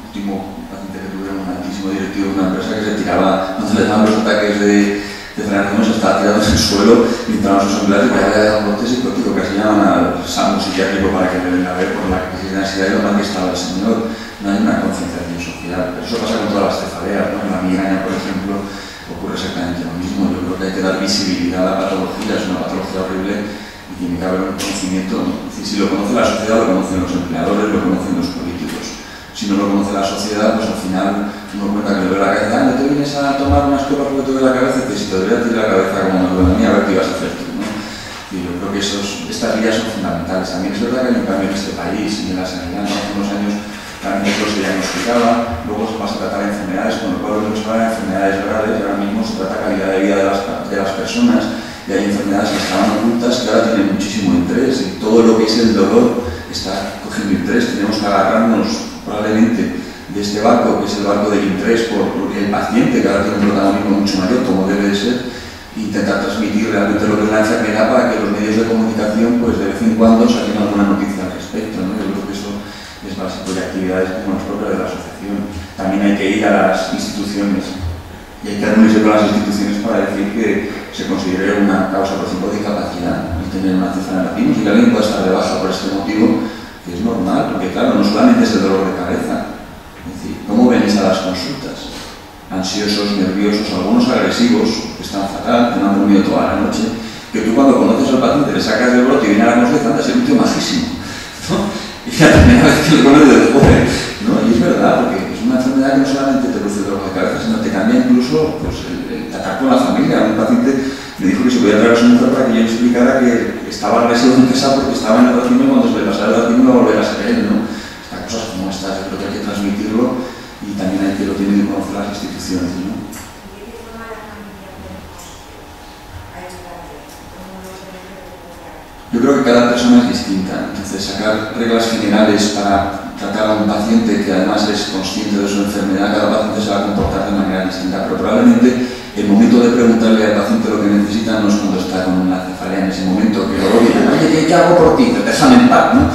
último paciente que tuvieron, un altísimo directivo de una empresa que se tiraba, no se le daban los ataques de cefalea negra, se estaba tirado en el suelo y entraban sus empleados y que había dado un brote psicótico, casi llaman al SAMU psiquiátrico para que le den a ver por la crisis de ansiedad y lo mal que estaba el señor. No hay una concienciación social. Pero eso pasa con todas las cefaleas, ¿no? En la migraña, por ejemplo, ocurre exactamente lo mismo. Yo creo que hay que dar visibilidad a la patología, es una patología horrible y tiene que haber un conocimiento, ¿no? Es decir, si lo conoce la sociedad, lo conocen los empleadores, lo conocen los políticos. Si no lo conoce la sociedad, pues al final uno cuenta que le duele la cabeza, no te vienes a tomar unas copas porque te duele la cabeza, y si te duele a ti la cabeza como me duele a mí, a ver qué ibas a hacer tú, ¿no? Y yo creo que estas guías son fundamentales. También es verdad que hay un cambio en este país y en la sanidad, ¿no? Hace unos años también se diagnosticaba, luego se pasa a tratar enfermedades, con lo cual no se habla de enfermedades graves, y ahora mismo se trata calidad de vida de las personas, y hay enfermedades que estaban ocultas que ahora tienen muchísimo interés, y todo lo que es el dolor está cogiendo interés. Tenemos que agarrarnos probablemente de este barco, que es el barco del interés por el paciente, que ahora tiene un protagonismo mucho mayor, como debe de ser, e intentar transmitir realmente lo que es la enfermedad para que los medios de comunicación, pues de vez en cuando saquen alguna noticia al respecto, ¿no? Yo creo que eso es básico, de actividades como las propias de la asociación. También hay que ir a las instituciones y hay que reunirse con las instituciones para decir que se considere una causa, por ejemplo, de discapacidad el tener una cefalea negra. Y que alguien pueda estar de baja por este motivo, que es normal, porque claro, no solamente es el dolor de cabeza. Es decir, ¿cómo venís a las consultas? Ansiosos, nerviosos, algunos agresivos, que están fatal, que no han dormido toda la noche, que tú cuando conoces al paciente le sacas del brote y viene a la consulta, andas, es un tío majísimo, ¿no? Y la primera vez que lo conoces de joven, ¿no? Y es verdad, porque es una enfermedad que no solamente te produce dolor de cabeza, sino te cambia incluso pues, el tratar con la familia. Un paciente me dijo que se podía traer a su mujer para que yo le explicara que estaba agresivo en casa porque estaba en el racimo y cuando se le pasara el racimo iba a volver a ser él, ¿no? Estas cosas como estas, yo creo que hay que transmitirlo y también hay que lo tienen que conocer las instituciones, ¿no? Yo creo que cada persona es distinta, entonces sacar reglas generales para tratar a un paciente que además es consciente de su enfermedad, cada paciente se va a comportar de manera distinta, pero probablemente el momento de preguntarle al paciente lo que necesita no es cuando está con una cefalea, en ese momento que luego dice, oye, ¿qué hago por ti? Déjame en paz, ¿no?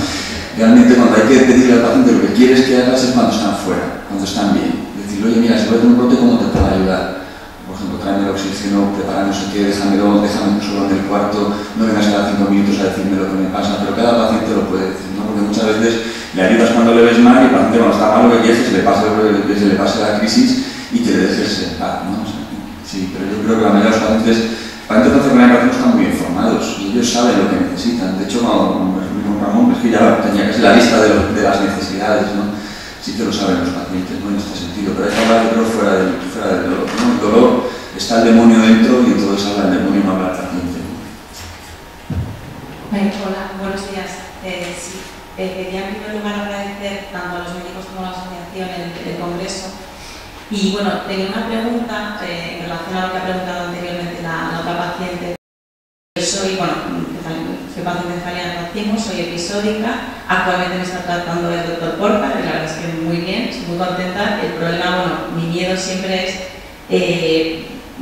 Realmente cuando hay que pedirle al paciente lo que quieres que hagas es cuando están fuera, cuando están bien. Decirle, oye, mira, si voy a tener un brote, ¿cómo te puedo ayudar? Por ejemplo, tráeme el oxígeno, prepara no sé qué, déjame solo en el cuarto, no vengas cada 5 minutos a decirme lo que me pasa, pero cada paciente lo puede decir, ¿no? Porque muchas veces le ayudas cuando le ves mal y el paciente cuando está mal lo que quiere es que se le pase la crisis y que le dejes en paz, ¿no? Sí, pero yo creo que la mayoría de los pacientes con enfermedad están muy informados y ellos saben lo que necesitan. De hecho, cuando Ramón, es que ya tenía casi la lista de las necesidades, ¿no? Sí que lo saben los pacientes, ¿no? En este sentido, pero hay que hablar, yo creo, fuera del dolor, ¿no? El dolor está el demonio dentro y entonces habla el demonio, no habla el paciente. Hola, buenos días. Sí, quería en primer lugar agradecer tanto a los médicos como a la asociación el congreso. Y bueno, tenía una pregunta en relación a lo que ha preguntado anteriormente la otra paciente. Soy paciente de cefalea negra racimo, soy episódica. Actualmente me está tratando el doctor Porta, y la verdad es que muy bien, estoy muy contenta. El problema, bueno, mi miedo siempre es,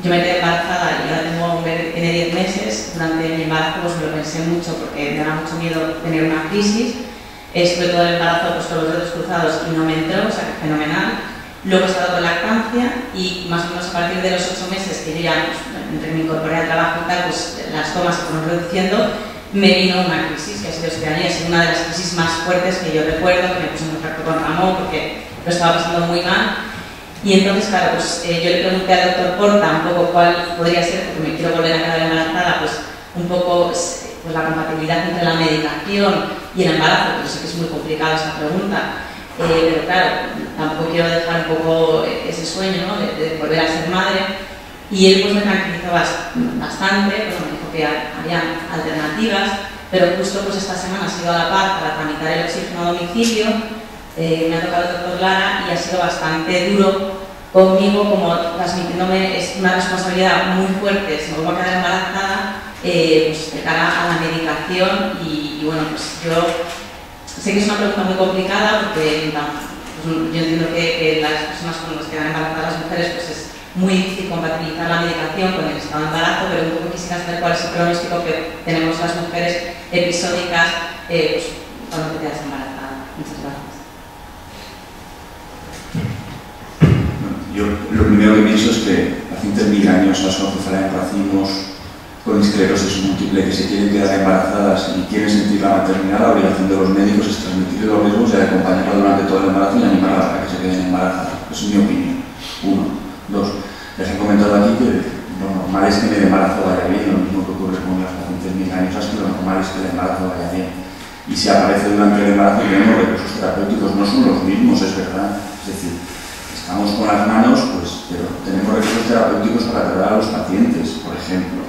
yo me quedé embarazada y ahora tengo un bebé, tiene 10 meses. Durante mi embarazo pues me lo pensé mucho porque me da mucho miedo tener una crisis. Sobre todo el embarazo pues, con los dedos cruzados y no me entró, o sea que fenomenal. Luego he estado con lactancia y más o menos a partir de los 8 meses que yo ya pues, entre me incorporé al trabajo y tal, pues las tomas se fueron reduciendo, me vino una crisis que ha sido este año y ha sido una de las crisis más fuertes que yo recuerdo, que me puse en contacto con Ramón porque lo estaba pasando muy mal. Y entonces, claro, pues yo le pregunté al doctor Porta un poco cuál podría ser, porque me quiero volver a quedar embarazada, pues un poco pues, la compatibilidad entre la medicación y el embarazo, pero sé que es muy complicada esa pregunta. Pero claro, tampoco quiero dejar un poco ese sueño, ¿no? de volver a ser madre. Y él pues me tranquilizó bastante, pues, me dijo que había alternativas, pero justo pues esta semana ha sido a la par para tramitar el oxígeno a domicilio. Me ha tocado el doctor Lara y ha sido bastante duro conmigo, como transmitiéndome es una responsabilidad muy fuerte, si me vuelvo a quedar embarazada, pues de cara a la medicación y bueno, pues yo sé que es una pregunta muy complicada porque pues, yo entiendo que las personas cuando se quedan embarazadas, las mujeres, pues es muy difícil compatibilizar la medicación con el estado de embarazo, pero un poco quisiera saber cuál es el pronóstico que tenemos las mujeres episódicas pues, cuando te quedas embarazada. Muchas gracias. Yo lo primero que pienso es que pacientes migrañosas con cefalea en racimos, con esclerosis múltiple, que se quieren quedar embarazadas y quieren sentir la maternidad, la obligación de los médicos es transmitir los riesgos y acompañarla durante todo el embarazo y animarla para que se queden embarazadas. Esa es mi opinión. 1. 2. Les he comentado aquí que lo normal es que el embarazo vaya bien, lo mismo que ocurre con las pacientes migrañosas, que lo normal es que el embarazo vaya bien. Y si aparece durante el embarazo, tenemos recursos terapéuticos, no son los mismos, es verdad. Es decir, estamos con las manos, pues, pero tenemos recursos terapéuticos para tratar a los pacientes, por ejemplo,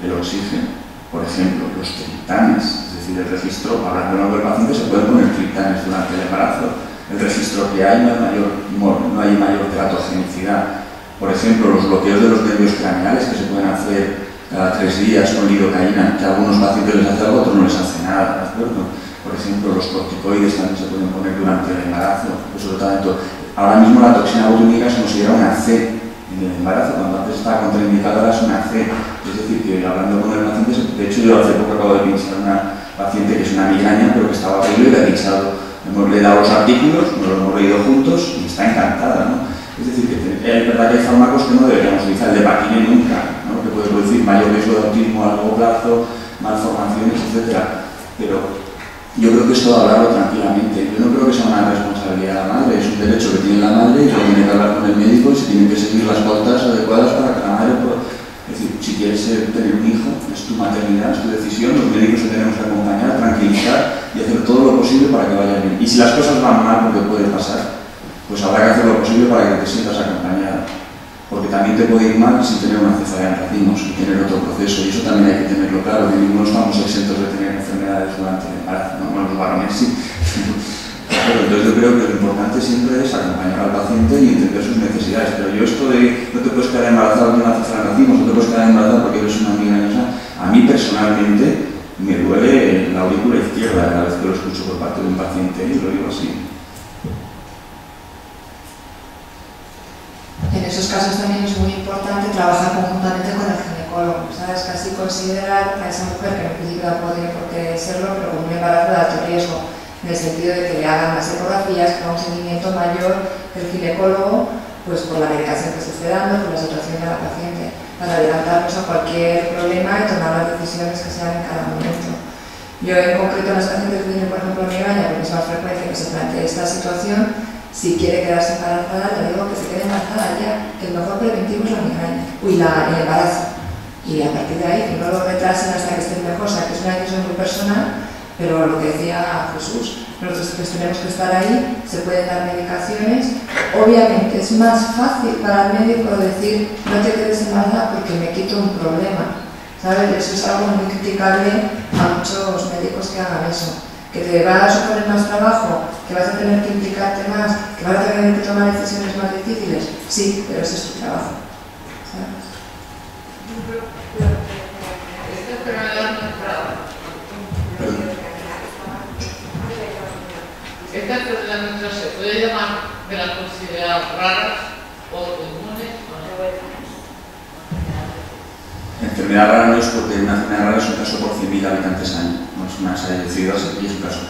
el oxígeno, por ejemplo, los triptanes, es decir, el registro, hablando del paciente, se pueden poner triptanes durante el embarazo, el registro que hay, no hay mayor teratogenicidad. Por ejemplo, los bloqueos de los nervios craneales que se pueden hacer cada 3 días con lidocaína, que a algunos pacientes les hace algo, a otros no les hace nada, ¿de acuerdo? Por ejemplo, los corticoides también se pueden poner durante el embarazo, eso tratamiento. Ahora mismo la toxina botulínica se considera una C en el embarazo, cuando antes estaba contraindicada ahora es una C. Es decir, que hablando con el paciente, de hecho yo hace poco acabo de pinchar a una paciente que es una migraña, pero que estaba horrible y le he pinchado. Le he dado los artículos, nos los hemos leído juntos y está encantada, ¿no? Es decir, que es verdad que hay fármacos que no deberíamos utilizar, el de Depakine nunca, ¿no? Que puede producir mayor riesgo de autismo a largo plazo, malformaciones, etc. Pero yo creo que esto de hablarlo tranquilamente. Yo no creo que sea una responsabilidad de la madre, es un derecho que tiene la madre y lo tiene que hablar con el médico y se tienen que seguir las pautas adecuadas para que la madre pueda. Es decir, si quieres tener un hijo, es tu maternidad, es tu decisión, los médicos te tenemos que acompañar, tranquilizar y hacer todo lo posible para que vaya bien. Y si las cosas van mal, porque puede pasar, pues habrá que hacer lo posible para que te sientas acompañada. Porque también te puede ir mal sin tener una cefalea en racimos y tener otro proceso, y eso también hay que tenerlo claro, que ninguno estamos exentos de tener enfermedades durante el embarazo, no los varones sí. Pero entonces yo creo que lo importante siempre es acompañar al paciente y entender sus necesidades. Pero yo esto de no te puedes quedar embarazada de una cefalea en racimos, no te puedes quedar embarazada porque eres una migrañosa, a mí personalmente me duele la aurícula izquierda cada vez que lo escucho por parte de un paciente y lo digo así. En esos casos también es muy importante trabajar conjuntamente con el ginecólogo, ¿sabes? Casi considerar a esa mujer, que en principio no podría por qué serlo, pero con un embarazo de alto riesgo, en el sentido de que le hagan las ecografías, con un seguimiento mayor del ginecólogo, pues por la medicación que se esté dando, por la situación de la paciente, para adelantarnos a cualquier problema y tomar las decisiones que sean en cada momento. Yo en concreto en las pacientes que tienen, por ejemplo, migraña, porque es más frecuente que se plantee esta situación, si quiere quedarse embarazada, le digo que se quede embarazada ya, que el mejor preventivo es la migraña, el embarazo. Y a partir de ahí, que no lo retrasen hasta que estén mejor, o sea, que es una decisión muy personal, pero lo que decía Jesús, nosotros pues tenemos que estar ahí, se pueden dar medicaciones. Obviamente es más fácil para el médico decir no te quedes embarazada porque me quito un problema, ¿sabes? Eso es algo muy criticable a muchos médicos que hagan eso. Que te va a suponer más trabajo, que vas a tener que implicarte más, que vas a tener que tomar decisiones más difíciles, sí, pero ese es tu trabajo, ¿sabes? ¿Esta enfermedad nuestra se puede llamar de las consideradas raras o comunes? Enfermedad rara no es porque una enfermedad rara es un caso por 100.000 habitantes año, no es una decidida y es un caso.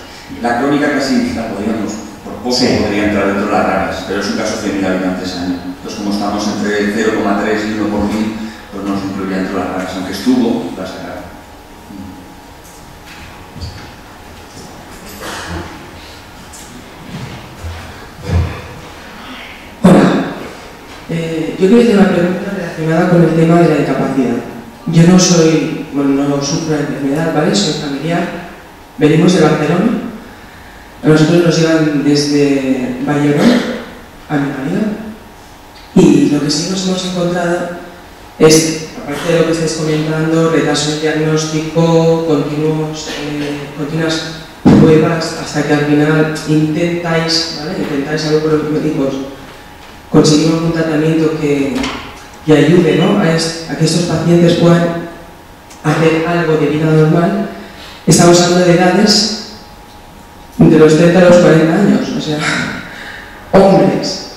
La crónica casi la podríamos, por poco podría entrar dentro de las raras, pero es un caso 100.000 habitantes año. Entonces como estamos entre 0,3 y 1 por 1000, pues no se incluiría dentro de las raras, aunque estuvo, la sacaron. Yo quiero hacer una pregunta relacionada con el tema de la discapacidad. Yo no sufro de enfermedad, ¿vale? Soy familiar. Venimos de Barcelona. A nosotros nos llevan desde Bayona a mi marido. Y lo que sí nos hemos encontrado es, aparte de lo que estáis comentando, retraso en diagnóstico, continuas pruebas, hasta que al final intentáis, ¿vale? Intentáis hablar con los médicos, conseguimos un tratamiento que ayude, ¿no? a que estos pacientes puedan hacer algo de vida normal. Estamos hablando de edades de los 30 a los 40 años, o sea, hombres.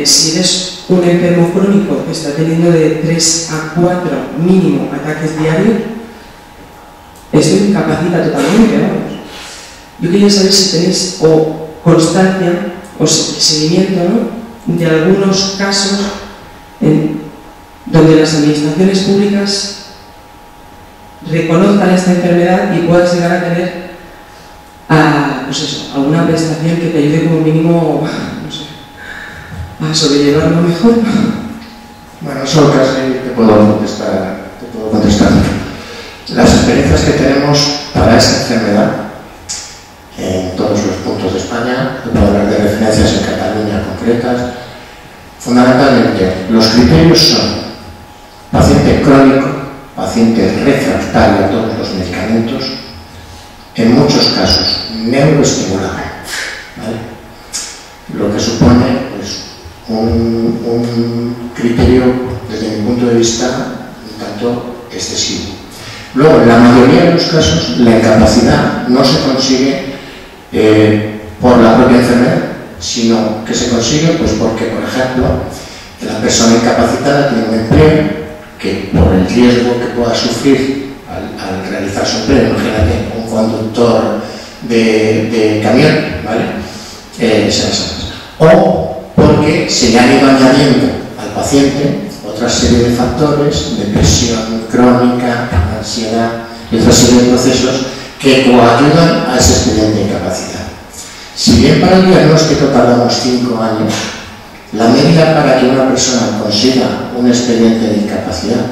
si eres un enfermo crónico que está teniendo de 3 a 4 mínimo ataques diarios, esto incapacita totalmente, vamos. Yo quería saber si tenéis o constancia o seguimiento, ¿no?, de algunos casos donde las administraciones públicas reconozcan esta enfermedad y puedas llegar a tener pues eso, alguna prestación que te ayude como mínimo, no sé, a sobrellevarlo mejor. Bueno, eso casi te puedo contestar. Las experiencias que tenemos para esta enfermedad en todos los puntos de España, te puedo hablar de referencias en Cataluña concretas, fundamentalmente los criterios son paciente crónico, paciente refractario a todos los medicamentos, en muchos casos neuroestimulado, ¿vale? Lo que supone pues, un criterio, desde mi punto de vista, un tanto excesivo. Luego, en la mayoría de los casos, la incapacidad no se consigue por la propia enfermedad, sino que se consigue pues, porque, por ejemplo, la persona incapacitada tiene un empleo que, por el riesgo que pueda sufrir al realizar su empleo, imagínate un conductor de camión, ¿vale? O porque se le han ido añadiendo al paciente otra serie de factores, depresión crónica, ansiedad y otra serie de procesos que coayudan a ese expediente de incapacidad. Si bien para el diagnóstico tardamos 5 años, la media para que una persona consiga un expediente de incapacidad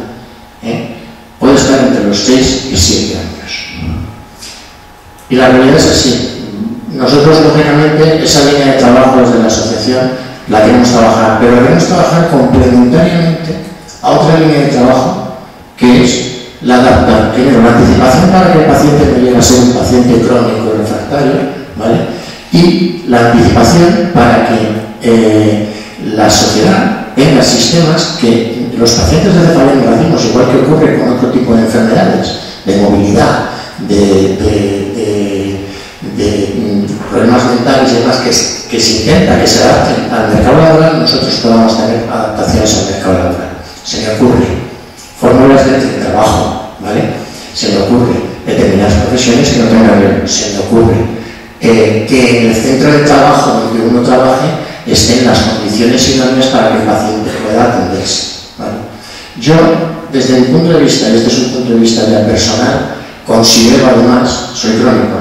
puede estar entre los 6 y 7 años. Y la realidad es así. Nosotros, lógicamente, esa línea de trabajo desde la asociación la queremos trabajar, pero queremos trabajar complementariamente a otra línea de trabajo que es la adaptación, primero la anticipación para que el paciente no llegue a ser un paciente crónico refractario, ¿vale? Y la anticipación para que la sociedad tenga sistemas que los pacientes de cefalea neuralgia, igual que ocurre con otro tipo de enfermedades, de movilidad, de problemas mentales y demás, que se intenta que se adapten al mercado laboral, nosotros podamos tener adaptaciones al mercado laboral. Se me ocurre fórmulas de trabajo, ¿vale? Se me ocurre determinadas profesiones que no tengan que ver. Se me ocurre que en el centro de trabajo donde uno trabaje estén las condiciones idóneas para que el paciente pueda atenderse, ¿vale? Yo, desde mi punto de vista, y este es un punto de vista ya personal, considero además, soy crónico,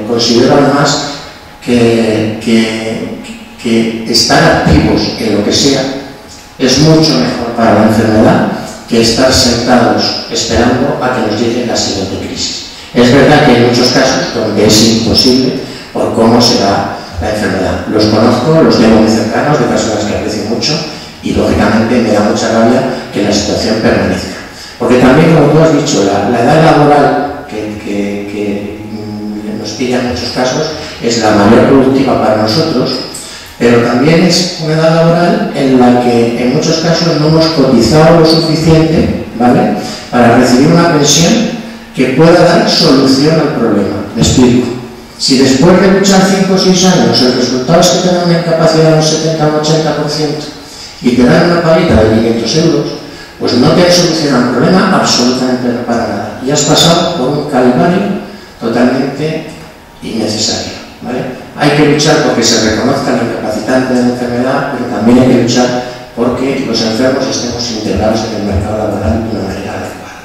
considero además que estar activos en lo que sea es mucho mejor para la enfermedad que estar sentados esperando a que nos llegue la siguiente crisis. Es verdad que hay muchos casos donde es imposible por cómo será la enfermedad. Los conozco, los tengo muy cercanos, de personas que aprecio mucho y lógicamente me da mucha rabia que la situación permanezca. Porque también, como tú has dicho, la edad laboral que nos pilla en muchos casos es la mayor productiva para nosotros, pero también es una edad laboral en la que en muchos casos no hemos cotizado lo suficiente, ¿vale?, para recibir una pensión que pueda dar solución al problema. Me explico. Si después de luchar 5 o 6 años el resultado es que te dan una incapacidad de un 70 o un 80% y te dan una paguita de 500 euros, pues no te ha solucionado el problema absolutamente para nada. Y has pasado por un calvario totalmente innecesario, ¿vale? Hay que luchar porque se reconozca el incapacitante de la enfermedad, pero también hay que luchar porque los enfermos estemos integrados en el mercado laboral de una manera adecuada,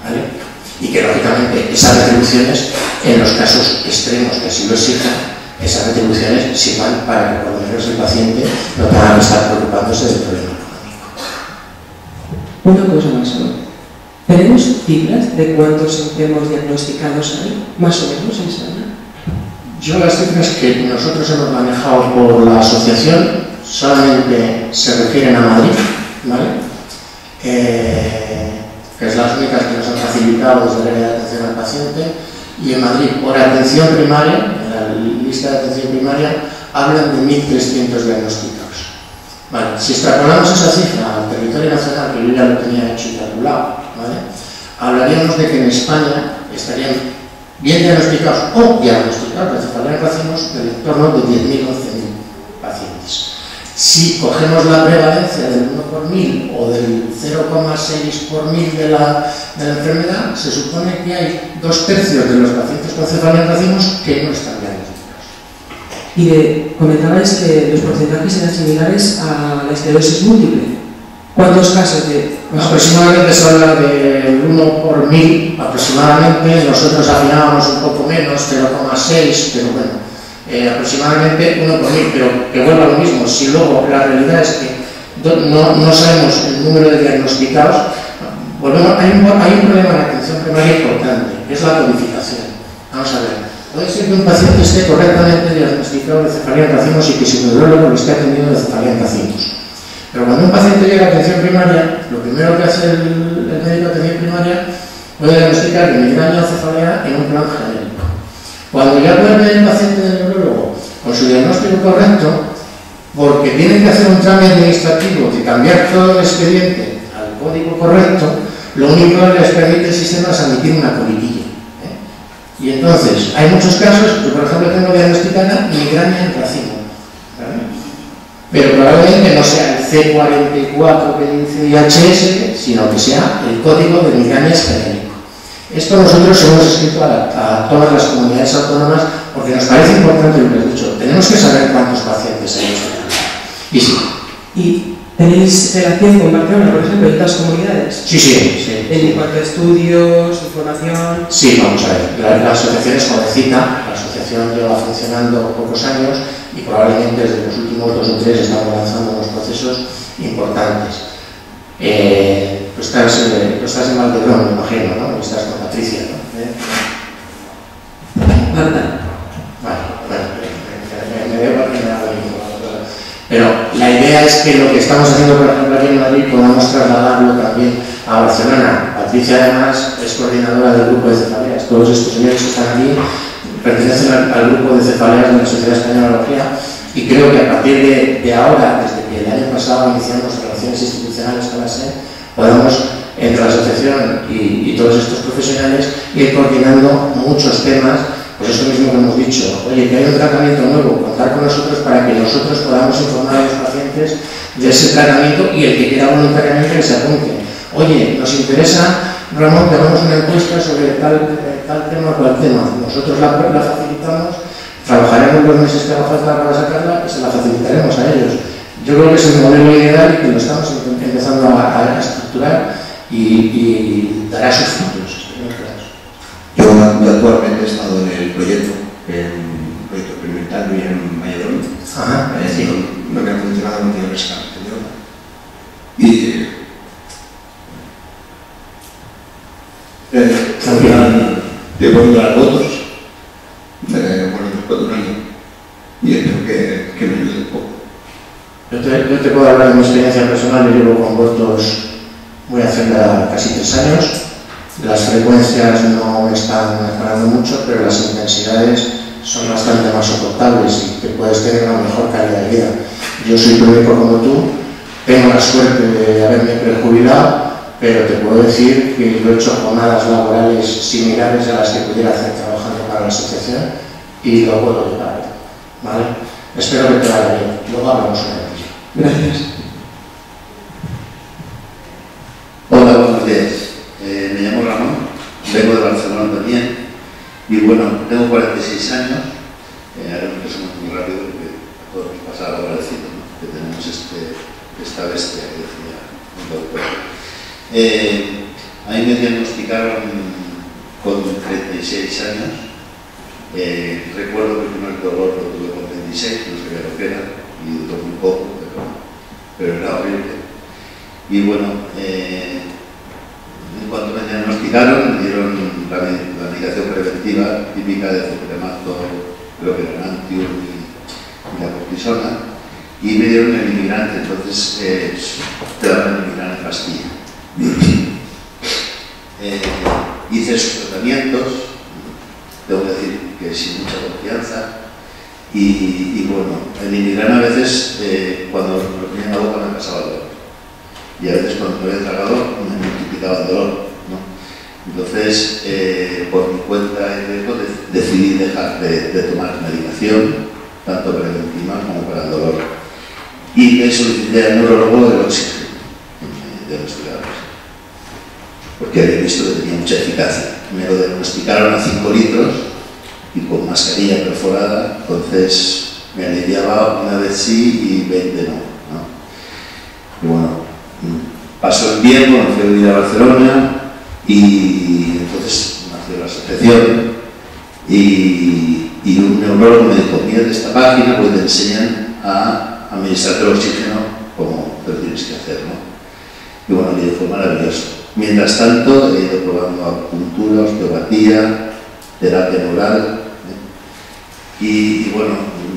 ¿vale? Y que, lógicamente, esas retribuciones, en los casos extremos que así lo exijan, esas retribuciones sirvan para que, por lo menos, el paciente no tenga que estar preocupándose del problema económico. Una cosa más solo. ¿Tenemos cifras de cuántos enfermos diagnosticados hay, más o menos, en España? Yo las cifras que nosotros hemos manejado por la asociación solamente se refieren a Madrid, ¿vale? Que es las únicas que nos han facilitado desde el área de atención al paciente, y en Madrid, por atención primaria, en la lista de atención primaria, hablan de 1.300 diagnosticados. Vale, si extrapolamos esa cifra al territorio nacional, que yo ya lo tenía hecho y calculado, ¿vale?, hablaríamos de que en España estarían bien diagnosticados o diagnosticados de cefalea en racimos del entorno de 10.000 o 11.000 pacientes. Si cogemos la prevalencia del 1 por 1000 o del 0,6 por 1000 de la enfermedad, se supone que hay 2/3 de los pacientes con cefalea en racimos que no están diagnosticados. Y comentabais que los porcentajes eran similares a la esclerosis múltiple. ¿Cuántos casos de...? Aproximadamente se habla de 1 por 1000 aproximadamente, nosotros afinábamos un poco menos, 0,6, pero bueno, aproximadamente 1 por 1000, pero que vuelva a lo mismo. Si luego la realidad es que no sabemos el número de diagnosticados, hay un problema en la atención primaria importante, que es la codificación. Vamos a ver, puede ser que un paciente esté correctamente diagnosticado de cefalea en racimos y que su neurólogo lo esté atendiendo de cefalea en racimos. Pero cuando un paciente llega a atención primaria, lo primero que hace el médico de atención primaria puede diagnosticar migraña o cefalea en un plan genérico. Cuando ya vuelve el paciente del neurólogo con su diagnóstico correcto, porque tiene que hacer un trámite administrativo de cambiar todo el expediente al código correcto, lo único que les permite el sistema es admitir una coletilla. Y entonces, hay muchos casos, yo por ejemplo tengo diagnosticada migraña en racimo, pero probablemente no sea el C44 que dice IHS, sino que sea el código de migrañas genérico. Esto nosotros hemos escrito a todas las comunidades autónomas porque nos parece importante lo que has dicho. Tenemos que saber cuántos pacientes hay en este caso. Y sí. ¿Y tenéis relación con Barcelona, por ejemplo, y otras comunidades? Sí. En cuanto a estudios, información... Sí, vamos a ver. La asociación es jovencita, la asociación lleva funcionando pocos años y probablemente desde los últimos 2 o 3 estamos lanzando unos procesos importantes. Tú estás en Valdebrón, me imagino, ¿no? Estás con Patricia, ¿no? Marta. Bueno, me veo porque me hago mismo. Pero la idea es que lo que estamos haciendo, por ejemplo, aquí en Madrid, podamos trasladarlo también a Barcelona. Patricia, además, es coordinadora del grupo de cefaleas. Todos estos señores que están aquí pertenecen al grupo de cefaleas de la Sociedad Española de Neurología y creo que a partir de ahora, desde que el año pasado iniciamos relaciones institucionales con la SED, podamos, entre la asociación y todos estos profesionales, ir coordinando muchos temas. Pues esto mismo que hemos dicho, oye, que hay un tratamiento nuevo, contar con nosotros para que nosotros podamos informar a los pacientes de ese tratamiento y el que quiera voluntariamente que se apunte. Oye, nos interesa, Ramón, que hagamos una encuesta sobre tal tema o cual tema. Nosotros la facilitamos, trabajaremos los meses que haga falta para sacarla y se la facilitaremos a ellos. Yo creo que es el modelo ideal y que lo estamos empezando a estructurar y dará sus frutos. Yo actualmente he estado en el proyecto experimental y en Valladolid. No me ha funcionado, no tiene rescate. Y al final te pongo las votos, después de un año, y espero que me ayude un poco. Yo te puedo hablar de mi experiencia personal. Yo llevo con votos, voy a hacer casi 3 años. Las frecuencias no me están mejorando mucho, pero las intensidades son bastante más soportables y que puedes tener una mejor calidad de vida. Yo soy médico como tú, tengo la suerte de haberme prejubilado, pero te puedo decir que yo he hecho jornadas laborales similares a las que pudiera hacer trabajando para la asociación y lo puedo llevar, ¿vale? Espero que te vaya bien. Luego hablamos un ratito. Gracias. Hola, buenos días. Me llamo Ramón, vengo de Barcelona también y bueno, tengo 46 años. Haré un resumen muy rápido porque a todos nos pasa algo parecido, ¿no? Que tenemos esta bestia que decía un doctor. A mí me diagnosticaron con 36 años. Recuerdo que el primer dolor lo tuve con 26, no sabía lo que era y duró muy poco, pero era horrible. Y bueno, en cuanto me diagnosticaron, me dieron la medicación preventiva típica de azupiremato, creo que era el Antium y la cortisona, y me dieron el imigrante, entonces te daban el imigrante en pastilla. Hice esos tratamientos, tengo que decir que sin mucha confianza, y bueno, el imigrante a veces, cuando lo tenía en la boca me pasaba el dolor. Y a veces cuando me había tragado me multiplicaba el dolor, ¿no? Entonces, por mi cuenta y riesgo, decidí dejar de tomar medicación, tanto preventiva como para el dolor. y le solicité al neurólogo el oxígeno de los cigarros, porque había visto que tenía mucha eficacia. Me lo diagnosticaron a 5 litros y con mascarilla perforada, entonces me aliviaba una vez sí y 20 no. Y bueno, pasó el tiempo, me fui a vivir a Barcelona y entonces nació la asociación y un neurólogo me dijo: mira de esta página, pues te enseñan a administrarte el oxígeno como lo tienes que hacer, ¿no? Y bueno, aquello fue maravilloso. Mientras tanto he ido probando acupuntura, osteopatía, terapia neural, y bueno,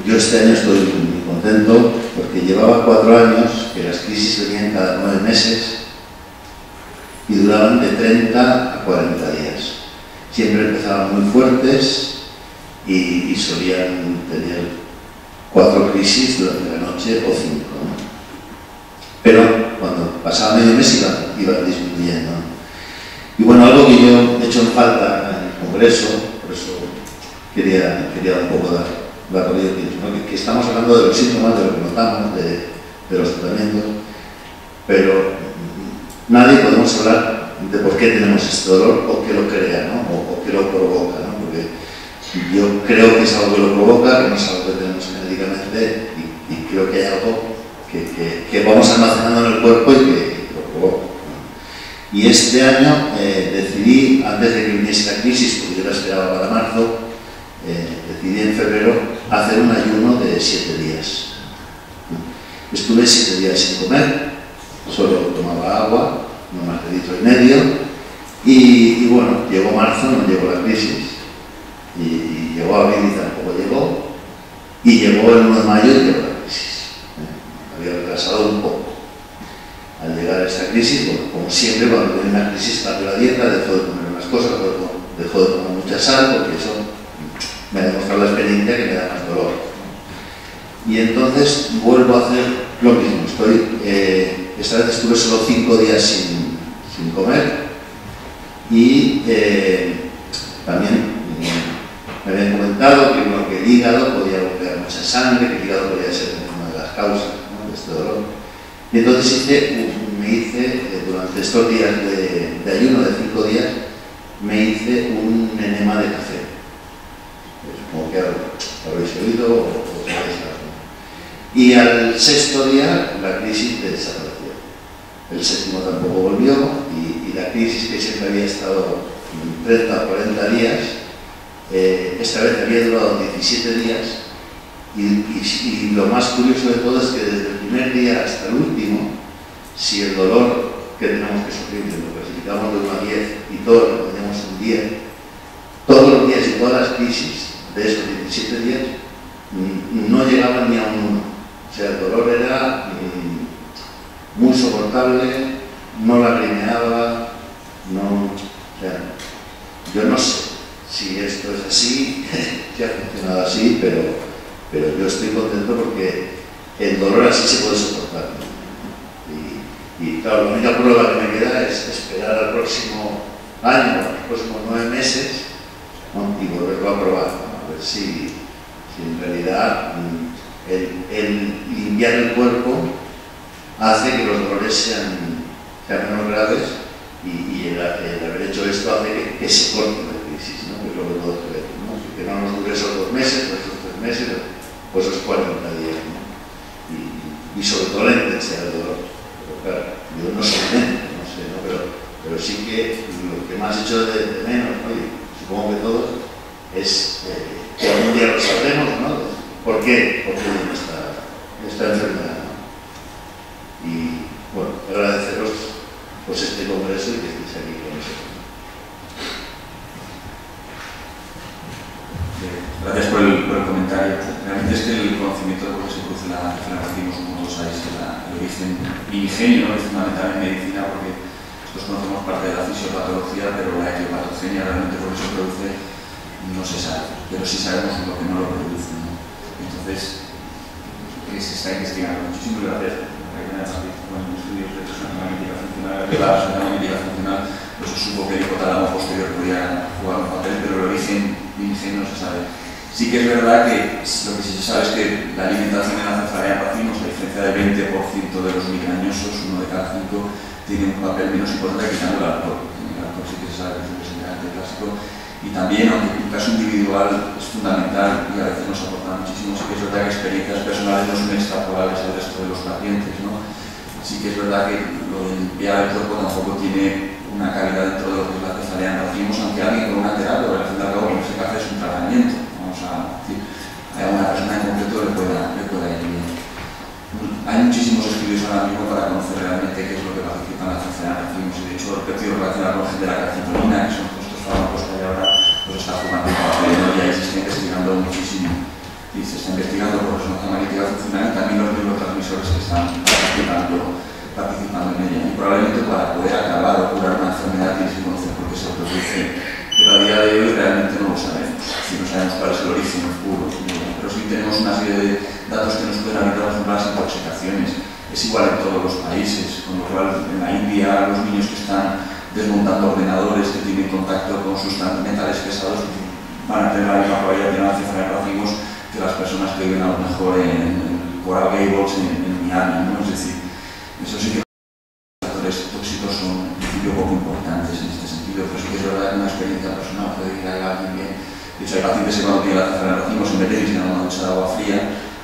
yo este año estoy muy contento porque llevaba 4 años que las crisis venían cada 9 meses y duraban de 30 a 40 días. Siempre empezaban muy fuertes y solían tener 4 crisis durante la noche o 5, ¿no? Pero cuando pasaba medio mes iba disminuyendo, ¿no? Y bueno, algo que yo he hecho en falta en el Congreso, por eso quería un poco dar por ello, ¿no? que estamos hablando de los síntomas, de lo que notamos, de los tratamientos, pero nadie podemos hablar de por qué tenemos este dolor o qué lo crea, ¿no? o qué lo provoca, ¿no? Porque yo creo que es algo que lo provoca, que no es algo que tenemos genéticamente, y creo que hay algo que vamos almacenando en el cuerpo y que lo provoca, ¿no? Y este año decidí, antes de que viniese la crisis, porque yo la esperaba para marzo, decidí en febrero hacer un ayuno de 7 días. Estuve 7 días sin comer, solo tomaba agua, no más de 1,5 litros, y bueno, llegó marzo, no llegó la crisis, y llegó abril y tampoco llegó, y llegó el 1 de mayo y llegó la crisis. Había retrasado un poco. Al llegar a esta crisis, bueno, como siempre, cuando viene una crisis cambió la dieta, dejó de comer unas cosas, dejó de tomar mucha sal, porque eso me ha demostrado la experiencia que me da más dolor. Y entonces vuelvo a hacer lo mismo. Esta vez estuve solo 5 días sin comer y también me habían comentado que, bueno, que el hígado podía bombear mucha sangre, que el hígado podía ser una de las causas, ¿no?, de este dolor. Y entonces me hice durante estos días de ayuno de 5 días, me hice un enema de café. Como que habréis oído o sabéis algo. Y al 6.º día la crisis desapareció. El 7.º tampoco volvió y la crisis, que siempre había estado 30 o 40 días, esta vez había durado 17 días y lo más curioso de todo es que desde el primer día hasta el último, si el dolor que tenemos que sufrir lo clasificamos de 1 a 10 y todo lo ponemos un 10, todos los días y todas las crisis de esos 17 días no llegaban ni a un 1. O sea, el dolor era muy soportable, no lagrimeaba, o sea, yo no sé si esto es así, si ha funcionado así, pero yo estoy contento porque el dolor así se puede soportar. Y claro, la única prueba que me queda es esperar al próximo año, a los próximos 9 meses, ¿no?, y volverlo a probar, ¿no?, a ver si en realidad el limpiar el cuerpo hace que los dolores sean menos graves y el haber hecho esto hace que se corte la crisis, ¿no?, que es lo que todos queremos, ¿no?, que no nos dure esos 2 meses o esos 3 meses, pues esos 40 días, ¿no?, y sobre todo la intensidad del dolor. Pero claro, yo no soy médico, no sé, ¿no?, pero sí que lo que más he hecho de menos, ¿no?, y supongo que todos, es que algún día lo sabremos, ¿no?, ¿por qué viene esta enfermedad, ¿no? Y bueno, agradeceros pues este congreso y que estéis aquí con nosotros. Gracias por el comentario. Realmente es que el conocimiento de lo que se produce la enfermedad, como todos sabéis, que el origen ingenio, ¿no?, es fundamental en medicina, porque nosotros conocemos parte de la fisiopatología, pero la etiopatogenia realmente por qué se produce no se sabe, pero sí sabemos lo que no lo produce, ¿no? Entonces, se está investigando. Muchísimas gracias. Bueno, estudios de termodinámica funcional, de la termodinámica funcional, pues se supo que el hipotálamo posterior podía jugar un papel, pero el origen ingenio no se sabe. Sí que es verdad que lo que sí se sabe es que la alimentación en la cefalea en racimos, a diferencia del 20% de los migrañosos, 1 de cada 5 tiene un papel menos importante que el alcohol. El alcohol sí que se sabe que es un desintegrante clásico. Y también, aunque el caso individual es fundamental y a veces nos aporta muchísimo, sí que es verdad que experiencias personales no son extrapolables al resto de los pacientes, ¿no? Sí que es verdad que lo de limpiar el cuerpo tampoco tiene una calidad dentro de lo que es la cefalea en racimos, aunque alguien con una terapia, o al fin y al cabo, con ese café es un tratamiento. Vamos a decir, a una persona en concreto le pueda ir bien. Hay muchísimos estudios ahora mismo para conocer realmente qué es lo que participa en la cefalea en racimos, y de hecho el péptido relacionado con el gen de la calcitonina, que son estos fármacos que hay ahora, pues está jugando un papel, ¿no? Ya se está investigando muchísimo. Y se está investigando por resonancia magnética funcional y también los neurotransmisores que están participando en ella. Y probablemente para poder acabar o curar una enfermedad tienes que conocer por qué se produce. Pero a día de hoy realmente no lo sabemos. Si no sabemos cuál es el origen puro. Pero sí tenemos una serie de datos que nos pueden ayudar, por ejemplo, las intoxicaciones. Es igual en todos los países, con lo cual en la India los niños que están desmontando ordenadores, que tienen contacto con sustancias metales pesados, van a tener la misma probabilidad de tener una cefalea en racimos que las personas que viven a lo mejor en Coral Gables, en Miami, ¿no? Es decir, eso sí que los factores tóxicos son en principio poco importantes en este sentido, pero sí que es verdad que una experiencia personal puede ir a alguien bien. De hecho, hay pacientes que cuando tienen la cefalea en racimos en vez de irse a una ducha de agua fría,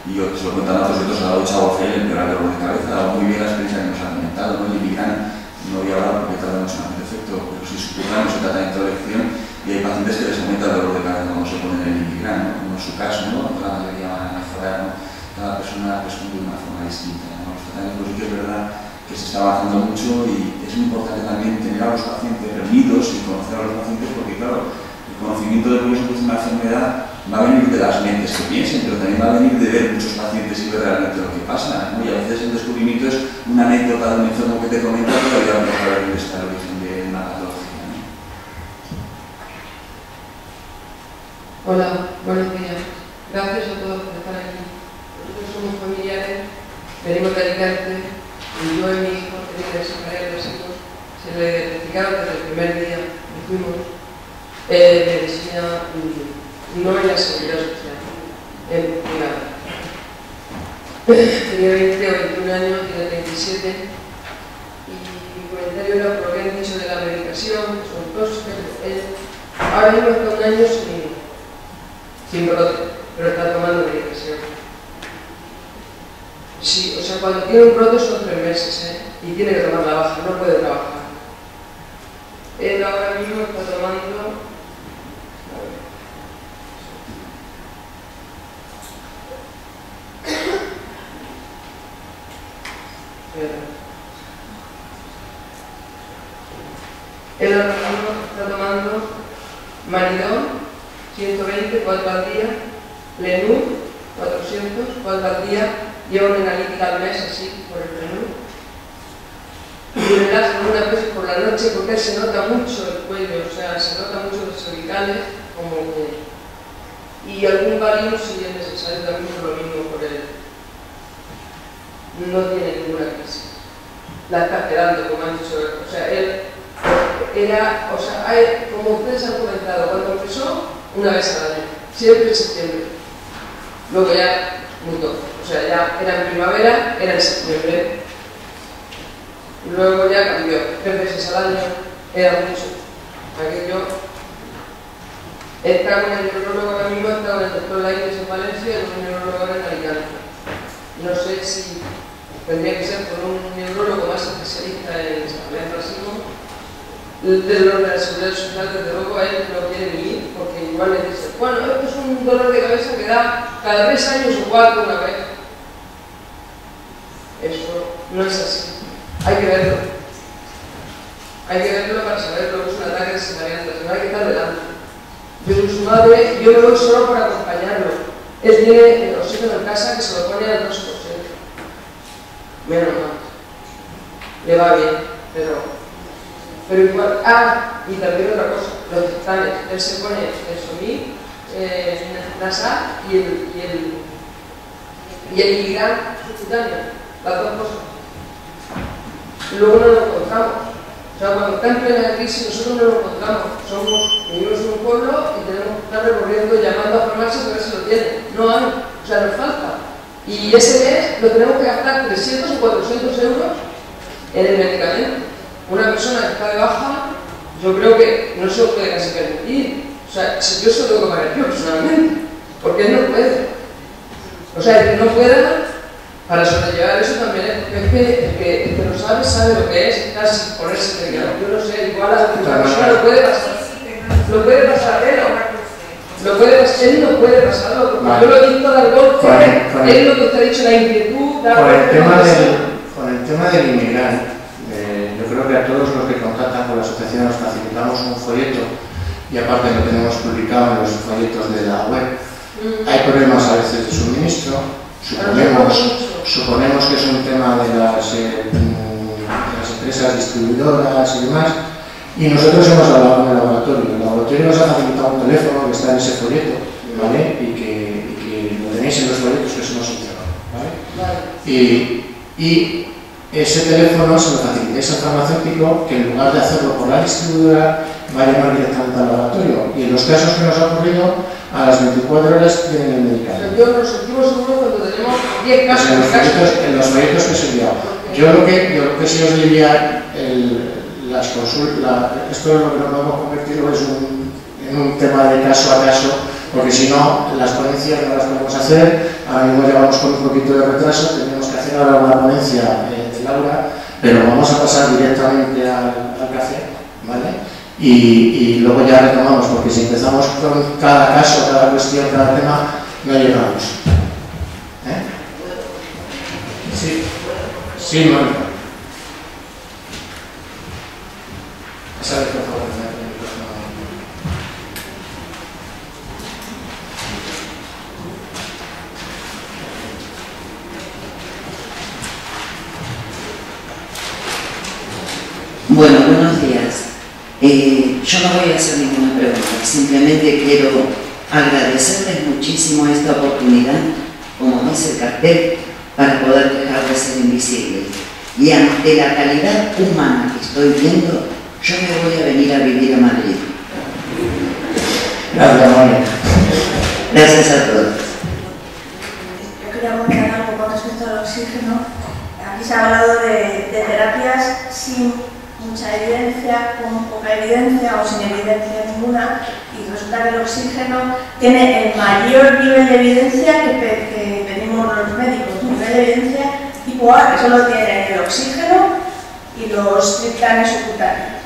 y yo se lo cuentan a otros a la ducha de agua fría y empeorar el dolor de cabeza. Ha dado muy bien la experiencia que nos ha comentado, ¿no? El Iligrana, no voy a hablar porque tarda mucho en hacer efecto, pero si supongamos se trata de introlección y hay pacientes que les aumenta el dolor de cabeza cuando se ponen el Iligrana, ¿no? Como es su caso, ¿no? La mayoría van a mejorar, ¿no? Cada persona responde de una forma distinta, ¿no? Los tratamientos, sí que es verdad que se está avanzando mucho y es muy importante también tener a los pacientes reunidos y conocer a los pacientes porque, claro, el conocimiento de cómo se produce una enfermedad va a venir de las mentes que piensen, pero también va a venir de ver muchos pacientes y ver realmente lo que pasa, ¿no? Y a veces el descubrimiento es una anécdota de un enfermo que te comenta que todavía no saber dónde está el origen de una patología, ¿no? Hola, buenos días. Gracias a todos por estar aquí. Nosotros somos familiares, venimos de Alicante, y yo y mi hijo teníamos que separar los hijos. Se le diagnosticaron desde el primer día que fuimos medicina no en la seguridad social, en privada. Tenía 20 o 21 años, tiene 37, y mi comentario era por lo que han dicho de la medicación, que son dos, ahora mismo está un año sin brote, pero está tomando medicación. Sí, o sea, cuando tiene un brote son 3 meses, y tiene que tomar la baja, no puede trabajar. Él ahora mismo está tomando... Él ahora mismo está tomando Maridón, 120, 4 al día, Lenú, 400, 4 al día, lleva una analítica al mes así, por el Lenú. Y relaja una vez por la noche porque se nota mucho el cuello, o sea, se nota mucho los cervicales, como que... Y algún Valium si es necesario también por lo mismo por él. No tiene ninguna crisis. La está esperando, como han dicho, o sea, él era, o sea, como ustedes han comentado, cuando empezó, una vez al año, siempre en septiembre. Luego ya mutó, o sea, ya era en primavera, era en septiembre. Luego ya cambió, 3 veces al año, era mucho. Aquello está con el neurólogo ahora mismo, está con el doctor Lainez en Valencia y con el neurólogo ahora en Alicante. No sé si tendría que ser con un neurólogo más especialista en el racismo. Del dolor de la seguridad social, desde luego, a él no quiere ni ir, porque igual le dice, bueno, esto es un dolor de cabeza que da cada 3 años o 4 una vez. Eso no es así. Hay que verlo. Hay que verlo para saber lo que es un ataque de cefalea en racimos. Hay que estar delante. Yo soy su madre, yo me voy solo para acompañarlo. Él tiene el oxígeno en casa que se lo pone al rostro. Menos mal. Le va bien, pero igual. Ah, y también otra cosa, los dictames. Él se pone el somí, nasal y el Iligrán subcutáneo, las dos cosas. Luego no lo encontramos. O sea, cuando está en plena crisis nosotros no lo encontramos. Vivimos en un pueblo y tenemos que estar recorriendo, llamando a farmacias a ver si tiene, no hay, o sea, nos falta. Y ese mes lo tenemos que gastar 300 o 400 euros en el medicamento. Una persona que está de baja, yo creo que no se lo puede casi permitir. O sea, yo se lo tengo que pagar yo personalmente, porque él no puede. O sea, el que no pueda, para sobrellevar eso también es porque el que lo sabe, sabe lo que es casi ponerse de grado. Yo no sé, igual a otra persona lo puede pasar. Lo puede pasar, él no puede pasarlo, porque yo lo he visto dar golpe, es lo que usted ha dicho, la inquietud, con el tema del inmigrante, yo creo que a todos los que contactan con la asociación nos facilitamos un folleto, y aparte lo tenemos publicado en los folletos de la web. Hay problemas a veces de suministro, suponemos que es un tema de las empresas distribuidoras y demás, y nosotros hemos hablado con el laboratorio. El laboratorio nos ha facilitado un teléfono que está en ese folleto, ¿vale? Y que lo tenéis en los folletos, que eso no funciona, ¿vale? Y ese teléfono se lo facilita ese farmacéutico que en lugar de hacerlo por la distribuidora va a llamar directamente al laboratorio, y en los casos que nos ha ocurrido a las 24 horas tienen el medicamento. Yo nos sentimos seguros cuando tenemos 10 casos. En los folletos que se enviado. Yo lo que sí os diría, las consultas, esto es lo que nos hemos convertido en un tema de caso a caso, porque si no, las ponencias no las podemos hacer. Ahora mismo llevamos con un poquito de retraso, tenemos que hacer ahora una ponencia de Laura, pero vamos a pasar directamente al café, ¿vale? Y luego ya retomamos, porque si empezamos con cada caso, cada cuestión, cada tema, no llegamos. Sí, Mónica. ¿Sabes, por favor? Bueno, buenos días. Yo no voy a hacer ninguna pregunta, simplemente quiero agradecerles muchísimo esta oportunidad, como dice el cartel, para poder dejar de ser invisibles. Y ante la calidad humana que estoy viendo, yo me voy a venir a vivir a Madrid. Gracias, Mónica. Gracias a todos. Yo quería comentar algo con respecto al oxígeno. Aquí se ha hablado de terapias sin mucha evidencia, con poca evidencia o sin evidencia ninguna, y resulta que el oxígeno tiene el mayor nivel de evidencia que pedimos los médicos, un nivel de evidencia tipo A, que solo tiene el oxígeno y los triptanes subcutáneos.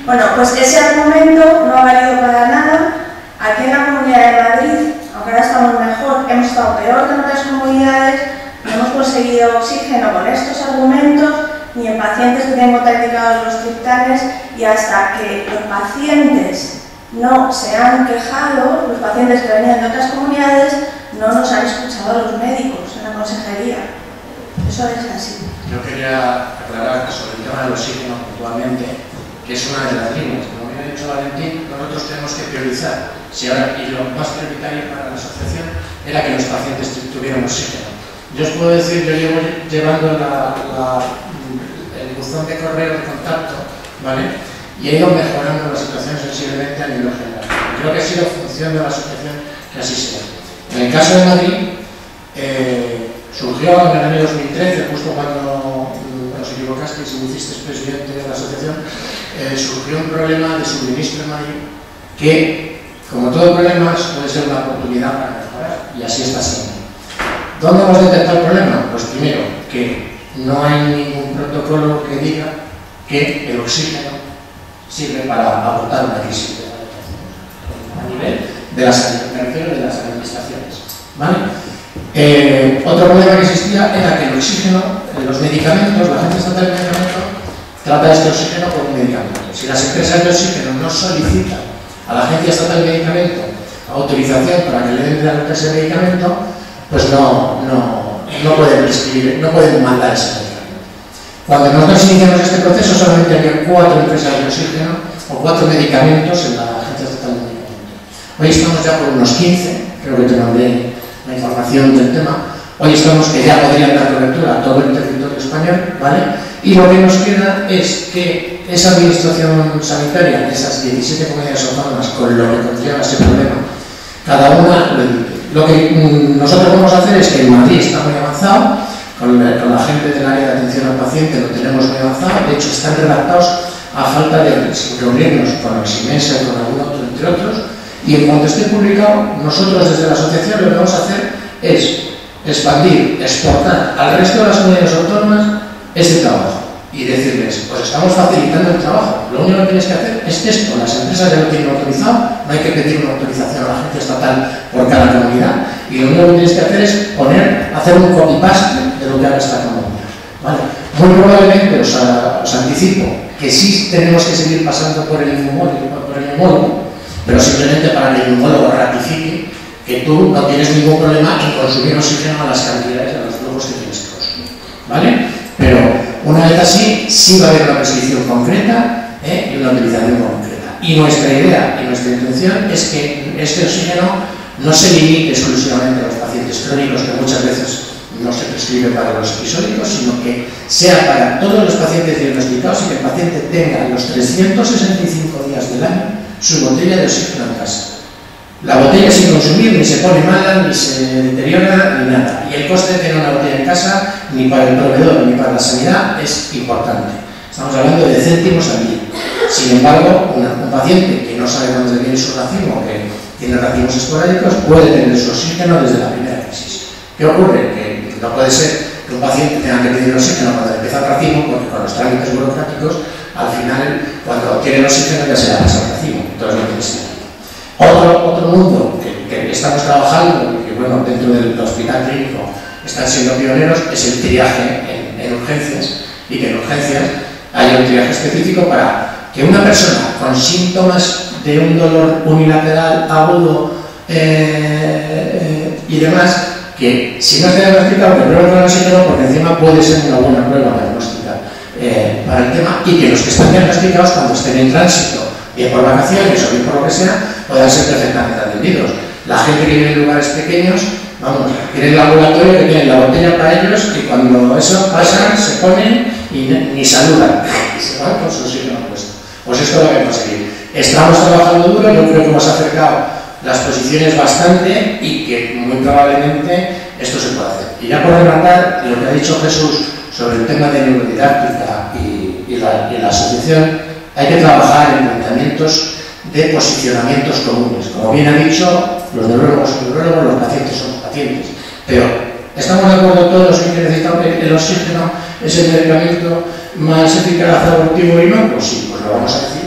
Bueno, pues ese argumento no ha valido para nada. Aquí en la Comunidad de Madrid, aunque ahora estamos mejor, hemos estado peor que en otras comunidades, no hemos conseguido oxígeno con estos argumentos, ni en pacientes que tienen contraindicados los triptanes, y hasta que los pacientes no se han quejado, los pacientes que venían de otras comunidades, no nos han escuchado los médicos en la consejería. Eso es así. Yo quería aclarar sobre el tema del oxígeno puntualmente, que es una de las líneas. Como bien ha dicho Valentín, nosotros tenemos que priorizar. Y lo más prioritario para la asociación era que los pacientes tuvieran oxígeno. Yo os puedo decir, yo llevo llevando el buzón de correo de contacto, ¿vale? Y he ido mejorando la situación sensiblemente a nivel general. Creo que ha sido función de la asociación que así sea. En el caso de Madrid, surgió en el año 2013, justo cuando os equivocasteis y me hicisteis presidente de la asociación, surgió un problema de suministro en Madrid que, como todo problema, puede ser una oportunidad para mejorar, y así está siendo. ¿Dónde hemos detectado el problema? Pues primero, que no hay ningún protocolo que diga que el oxígeno sirve para abortar una crisis a nivel de las administraciones, ¿vale? Otro problema que existía era que el oxígeno, los medicamentos, la Agencia Estatal de Medicamentos trata este oxígeno como un medicamento. Si las empresas de oxígeno no solicitan a la Agencia Estatal de Medicamentos autorización para que le den ese medicamento, pues no pueden prescribir, no pueden mandar ese medicamento. Cuando nosotros iniciamos este proceso solamente había 4 empresas de oxígeno o 4 medicamentos en la Agencia Estatal de Medicamentos. Hoy estamos ya por unos 15, creo que te mandé la información del tema. Hoy estamos que ya podrían dar cobertura a todo el territorio español, ¿vale? Y lo que nos queda es que esa administración sanitaria, esas 17 comunidades autónomas, con lo que conlleva ese problema, cada una Lo que nosotros vamos a hacer es que en Madrid está muy avanzado, con la gente del área de atención al paciente lo tenemos muy avanzado, de hecho están redactados a falta de reunirnos con el SIMESA y con algún otro, entre otros, y en cuanto esté publicado, nosotros desde la asociación lo que vamos a hacer es expandir, exportar al resto de las comunidades autónomas este trabajo y decirles, pues estamos facilitando el trabajo, lo único que tienes que hacer es esto, las empresas ya lo tienen autorizado, no hay que pedir una autorización a la agencia estatal por cada comunidad, y lo único que tienes que hacer es hacer un copy-paste de lo que haga esta comunidad, ¿vale? Muy probablemente os anticipo que sí tenemos que seguir pasando por el neumólogo, pero simplemente para que el neumólogo ratifique que tú no tienes ningún problema en consumir oxígeno a las cantidades de los flujos que tienes que consumir, ¿vale? Pero una vez así, sí va a haber una prescripción concreta y una utilización concreta. Y nuestra idea y nuestra intención es que este oxígeno no se limite exclusivamente a los pacientes crónicos, que muchas veces no se prescribe para los episódicos, sino que sea para todos los pacientes diagnosticados y que el paciente tenga los 365 días del año su botella de oxígeno en casa. La botella sin consumir ni se pone mala, ni se deteriora, ni nada. Y el coste de tener una botella en casa, ni para el proveedor ni para la sanidad, es importante. Estamos hablando de céntimos al día. Sin embargo, un paciente que no sabe dónde viene su racimo, que tiene racimos esporádicos, puede tener su oxígeno desde la primera crisis. ¿Qué ocurre? Que no puede ser que un paciente tenga que pedir oxígeno cuando empieza el racimo, porque con los trámites burocráticos, al final, cuando quiere el oxígeno ya se le ha pasado el racimo. Entonces no tiene sentido. Otro mundo que estamos trabajando, y que bueno, dentro del hospital clínico están siendo pioneros, es el triaje en urgencias, y que en urgencias haya un triaje específico para que una persona con síntomas de un dolor unilateral, agudo y demás, que si no está diagnosticado, que pruebe con el oxígeno, porque encima puede ser una buena prueba diagnóstica para el tema, y que los que están diagnosticados cuando estén en tránsito, bien por vacaciones o bien por lo que sea, puedan ser perfectamente atendidos. La gente que vive en lugares pequeños, vamos, tienen el laboratorio que tienen la botella para ellos, y cuando eso pasa, se ponen y ni saludan, y se van con su oxígeno puesto. Pues esto es lo que vamos a seguir. Estamos trabajando duro, yo creo que hemos acercado las posiciones bastante y que muy probablemente esto se puede hacer. Y ya por rematar, lo que ha dicho Jesús sobre el tema de neurodidáctica y la asociación, hay que trabajar en planteamientos de posicionamientos comunes. Como bien ha dicho, los neurólogos son neurólogos, los pacientes son pacientes. Pero, ¿estamos de acuerdo todos en que necesitamos el oxígeno es el medicamento más eficaz, abortivo y no? Pues sí, pues lo vamos a decir.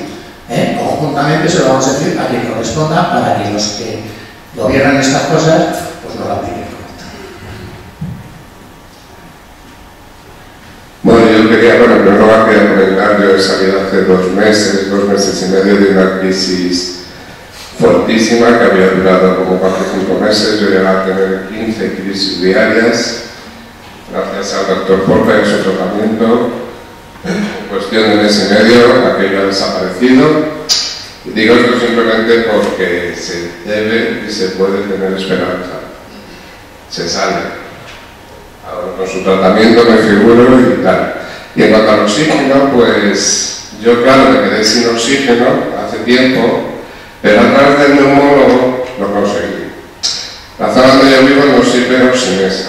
Conjuntamente se lo vamos a decir a quien corresponda, para que los que gobiernan estas cosas pues no la apliquen. Bueno, yo quería comentar, yo he salido hace 2 meses y medio de una crisis fortísima que había durado como 4 o 5 meses. Yo llegué a tener 15 crisis diarias, gracias al doctor Porta y a su tratamiento. En cuestión de mes y medio, aquello ha desaparecido. Y digo esto simplemente porque se debe y se puede tener esperanza. Se sale. Ahora, con su tratamiento me figuro y tal. Y en cuanto al oxígeno, pues yo claro me quedé sin oxígeno hace tiempo, pero a través del neumólogo lo conseguí. La zona donde yo vivo no sirve oximesa.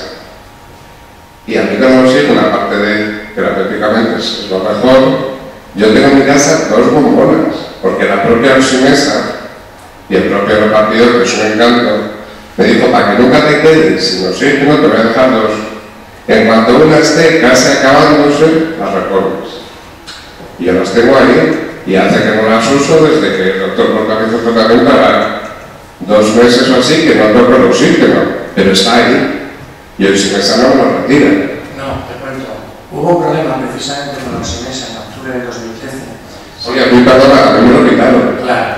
Y a mí con oxígeno, aparte de terapéuticamente es lo mejor, yo tengo en mi casa 2 bombonas, porque la propia oximesa y el propio repartidor, que es un encanto, me dijo, para que nunca te quedes sin oxígeno, te voy a dejar 2. En cuanto una esté casi acabándose, las repones. Y yo las tengo ahí, y hace que no las uso desde que el doctor Porta hizo tratamiento ahora 2 meses o así, que no toco el oxígeno, pero está ahí. Y el oximesa no me lo retira. No, te cuento. Hubo un problema precisamente con la oximesa en octubre de 2013. Oye, a mí, perdona, a mí me lo quitaron. Claro.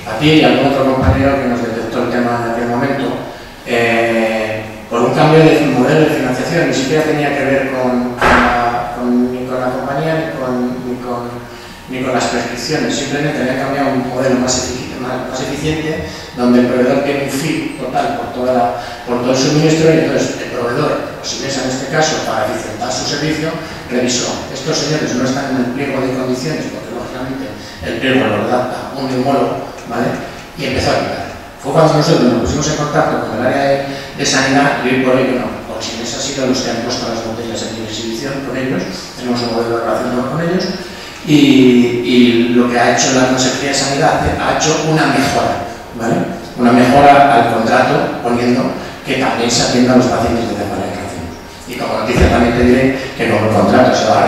A ti y a algún otro compañero que nos detectó el tema en aquel momento, por un cambio de modelo de financiación, ni siquiera tenía que ver ni con la compañía ni con las prescripciones, simplemente había cambiado un modelo más eficiente, donde el proveedor tiene un fee total por todo el suministro, y entonces el proveedor, Oximesa en este caso, para eficientar su servicio, revisó, estos señores no están en el pliego de condiciones, porque lógicamente el pliego lo redacta un neumólogo, ¿vale? Y empezó a quitar. Fue cuando nosotros nos pusimos en contacto con el área de sanidad y hoy por hoy, bueno, Consines ha sido los que han puesto las botellas en exhibición con ellos, tenemos un modelo de relación con ellos y lo que ha hecho la Consejería de Sanidad ha hecho una mejora, ¿vale? Una mejora al contrato poniendo que también se atienda a los pacientes de cefalea cráneo. Y como noticia también te diré que el nuevo contrato se va a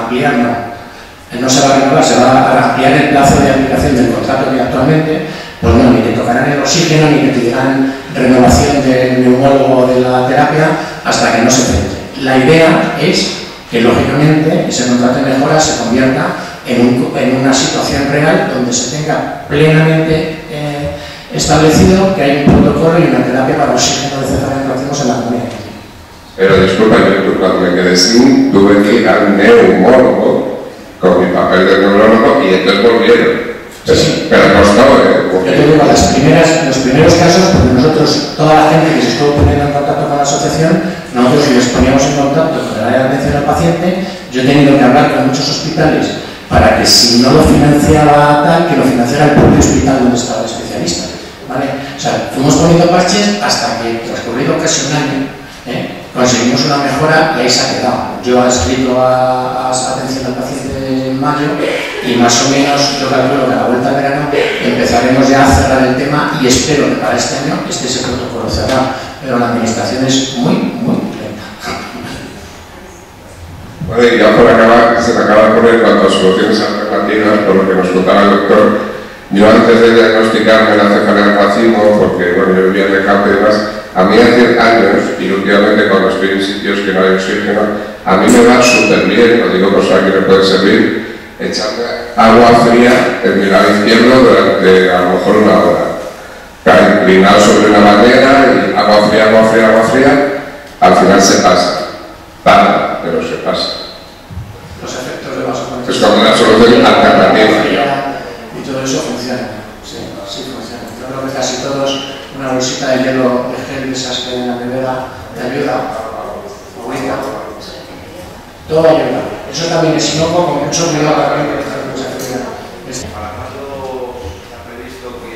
ampliar, no se va a renovar, se va a ampliar el plazo de aplicación del contrato que actualmente, pues no, ni te tocarán el oxígeno, ni te dirán renovación del neumólogo de la terapia hasta que no se frente. La idea es que, lógicamente, ese contrato de mejora se convierta en una situación real donde se tenga plenamente establecido que hay un protocolo y una terapia para oxígeno de cefalea que hacemos en la comunidad. Pero disculpa, yo cuando me quedé sin, tuve que ir al neumólogo con mi papel de neurólogo y entonces volvieron. Sí. Pero costó, Yo te digo, los primeros casos, porque nosotros, toda la gente que se estuvo poniendo en contacto con la asociación, nosotros les poníamos en contacto con el área de atención al paciente. Yo he tenido que hablar con muchos hospitales para que si no lo financiaba tal, que lo financiara el propio hospital donde estaba el especialista, ¿vale? O sea, fuimos poniendo parches hasta que, transcurrido casi un año, conseguimos una mejora y ahí se ha quedado. Yo he escrito a atención al paciente en mayo y más o menos yo calculo que a la vuelta de verano empezaremos ya a cerrar el tema y espero que para este año esté ese protocolo cerrado, pero la administración es muy lenta. Bueno, y ya por acabar, se me acaba de poner en cuanto a soluciones alternativas, por lo que nos contaba el doctor. Yo antes de diagnosticarme la cefalea al racimo, porque bueno, yo vivía en el campo y demás, a mí hace años, y últimamente cuando estoy en sitios que no hay oxígeno, a mí me va súper bien, lo digo por si a alguien le puede servir, echarme agua fría en mi lado izquierdo durante a lo mejor una hora. Inclinado sobre una bandera y agua fría, al final se pasa. Tarda, pero se pasa. Los efectos de vasoconstricción. Es como una solución alternativa. Y todo eso funciona. Sí funciona. Yo creo que casi todos, una bolsita de hielo de gel de esas que en la nevera te ayuda. Agüita. Todo ayuda. Eso también es inocuo, con mucho cuidado también que dejar mucha actividad. ¿Para cuándo se ha previsto que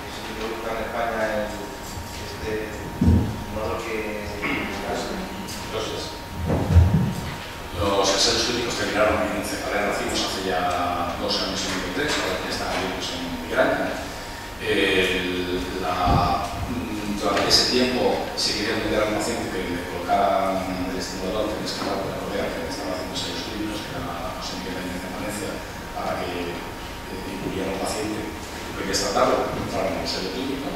se introduzca en España este modo que los ensayos clínicos terminaron en cefalea racimos hace ya 2 años y medio, 3, ahora que están abiertos en Granja. Durante ese tiempo se quería meter a un paciente que le colocaran el estimulador que descargaba de la rodea, que estaba haciendo ensayos clínicos, que era la cosa que tenía en Valencia, para que incluyera un paciente que quería tratarlo, entrar en el ensayo clínico.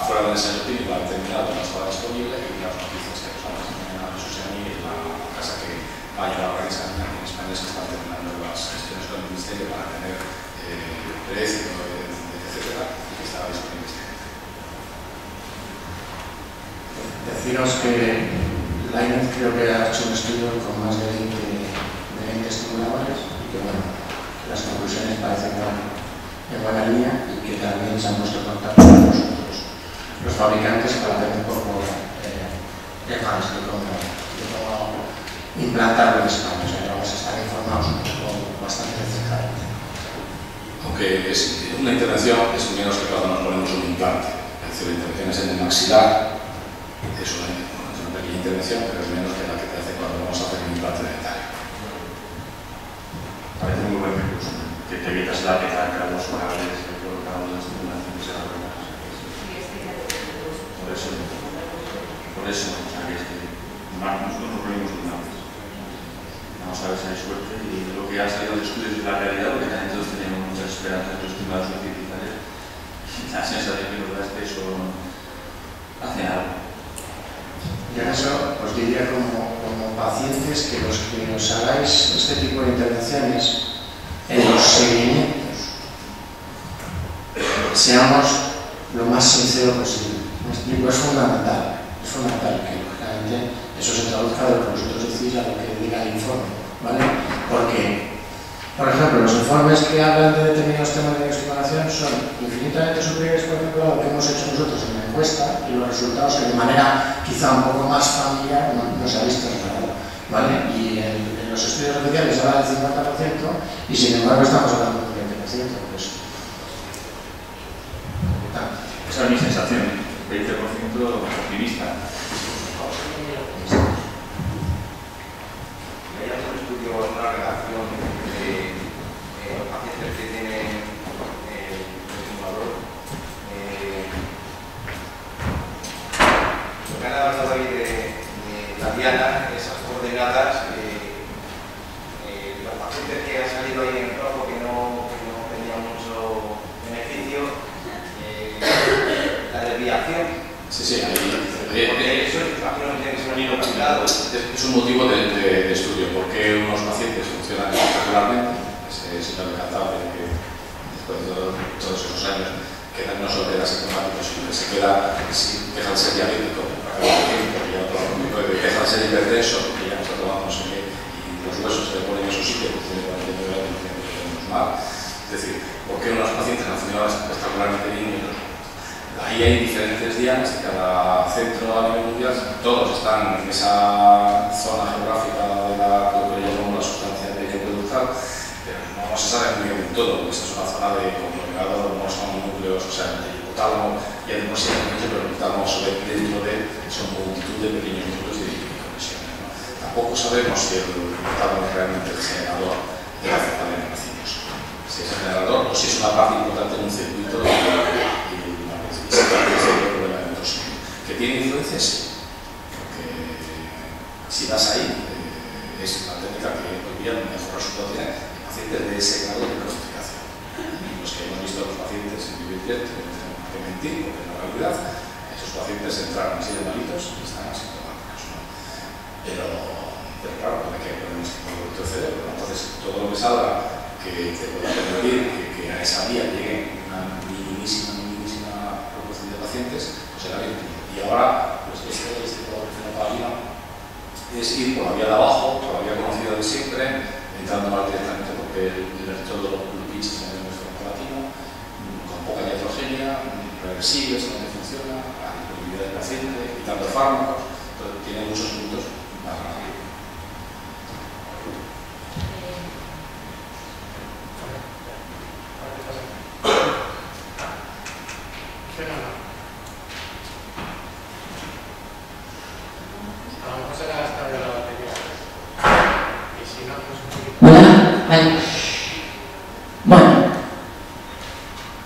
Fuera del ensayo clínico han terminado, no estaba disponible y las noticias que nos han Susana y la casa que va a llevar a organizar en España se están terminando las gestiones con el Ministerio para tener precio, etcétera, y que estaba disponible este año. Deciros que la INEF creo que ha hecho un estudio con más de 20 estimuladores y que bueno, las conclusiones parecen en buena línea y que también se han puesto en contacto con los fabricantes para tener un poco más de cómo implantarlo en España. O sea, vamos a estar informados un poco bastante necesariamente. Aunque es una intervención, es menos que cuando nos ponemos un implante. Es decir, la intervención es en el maxilar, es una pequeña intervención, pero es menos que la que te hace cuando vamos a hacer un implante dentario. Parece muy buen recurso, que te evitas la petaca, los cables, el colocado, las estimulaciones y algunas. Por eso, o sea, que es que nosotros nos reunimos de una vez. Vamos a ver si hay suerte y lo que ha salido de estudios es la realidad, porque también todos teníamos muchas esperanzas de los estimados artificiales. La sensación que nos da es que eso hace algo. Y en eso os diría como pacientes que los que os hagáis este tipo de intervenciones en los seguimientos seamos lo más sincero posible. Me explico, es fundamental que lógicamente eso se traduzca de lo que vosotros decís a lo que diga el informe, ¿vale? Porque, por ejemplo, los informes que hablan de determinados temas de estimulación son infinitamente superiores, por ejemplo, a lo que hemos hecho nosotros en la encuesta y los resultados que de manera quizá un poco más familiar no se ha visto reflejado, ¿vale? Y los los estudios oficiales hablan del 50% y sin embargo estamos hablando del 20%. Pues, esa es mi sensación, 20% optimista. Hay algún estudio, una relación entre los pacientes que tienen el simulador. Lo que han hablado hoy de la diana, esas coordenadas, los pacientes que han salido ahí en rojo que no tenían mucho beneficio, la desviación. Sí, sí, porque eso imagino que tiene que ser un niño calculado. Es un motivo de estudio, porque unos pacientes funcionan espectacularmente, ese señor encantado de que después de todos esos años quedan no solo queda sintomático, sino que se queda, deja de ser diabético, deja de ser hipertenso, que ya no está tomando no sé qué, y los huesos se le ponen en su sitio, que tiene 49 años, que tenemos mal. Es decir, ¿por qué unos pacientes han funcionado espectacularmente bien y otros? Ahí hay diferentes dianas de cada centro a nivel mundial, todos están en esa zona geográfica de lo que llamamos la sustancia de productal, pero no se sabe muy bien todo, porque esta es una zona de conglomerado, no son núcleos, o sea, el hipotálamo ya de por sí mucho, pero el hipotálamo dentro de son multitud de pequeños núcleos de conexiones. ¿No? Tampoco sabemos si el hipotálamo es realmente el generador de la cefalea en racimos, si es el generador o si es una parte importante en un circuito que tiene influencia, sí, porque si vas ahí es una técnica que hoy día mejor resultado tiene pacientes de ese grado de clasificación. Los que hemos visto a los pacientes en vivir directo, que no tenemos que mentir, porque en la realidad esos pacientes entraron así de malitos y están asintomáticos, ¿no? Pero claro, hay que poner un tipo de cerebro, ¿no? Entonces todo lo que salga que te pueda permitir que a esa vía llegue una minimísima proporción de pacientes, pues será bien. Y ahora, pues este paradigma es ir por la vía de abajo, por la vía conocida de siempre, entrando mal directamente porque el electrodo lo pinches en nuestro latino, con poca heterogénea, reversibles, donde funciona, la disponibilidad del paciente, quitando fármacos, entonces tiene muchos puntos más rápidos. Hola, vale. Bueno,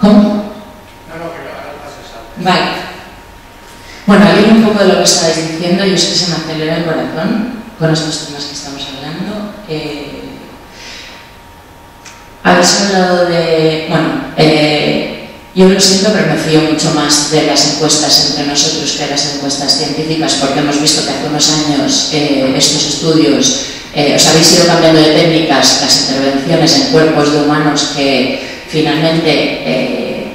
¿cómo? Vale. Bueno, al un poco de lo que estabais diciendo, yo sé que se me acelera el corazón con estos temas que estamos hablando. Habéis hablado de, bueno, yo lo siento, pero me fío mucho más de las encuestas entre nosotros que de las encuestas científicas, porque hemos visto que hace unos años estos estudios os habéis ido cambiando de técnicas, las intervenciones en cuerpos de humanos que finalmente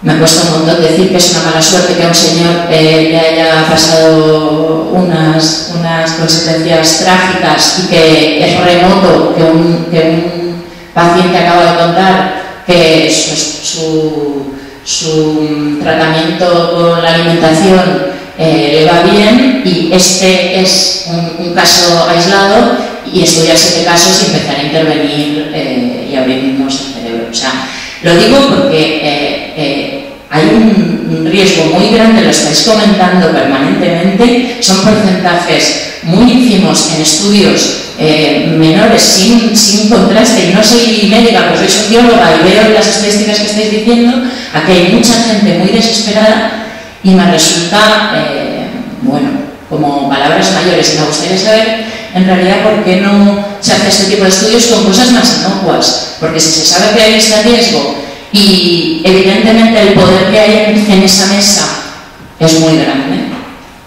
me cuesta un montón decir que es una mala suerte que a un señor le haya pasado unas consecuencias trágicas y que es remoto que un paciente acaba de contar que su tratamiento con la alimentación le va bien, y este es un caso aislado, y estudiar 7 casos y empezar a intervenir y abrirnos el cerebro. O sea, lo digo porque hay un riesgo muy grande, lo estáis comentando permanentemente, son porcentajes muy ínfimos en estudios menores, sin contraste, y no soy médica, pero soy socióloga y veo las estadísticas que estáis diciendo, aquí hay mucha gente muy desesperada, y me resulta, bueno, como palabras mayores, y me gustaría saber en realidad por qué no se hace este tipo de estudios con cosas más inocuas, porque si se sabe que hay este riesgo y evidentemente el poder que hay en esa mesa es muy grande,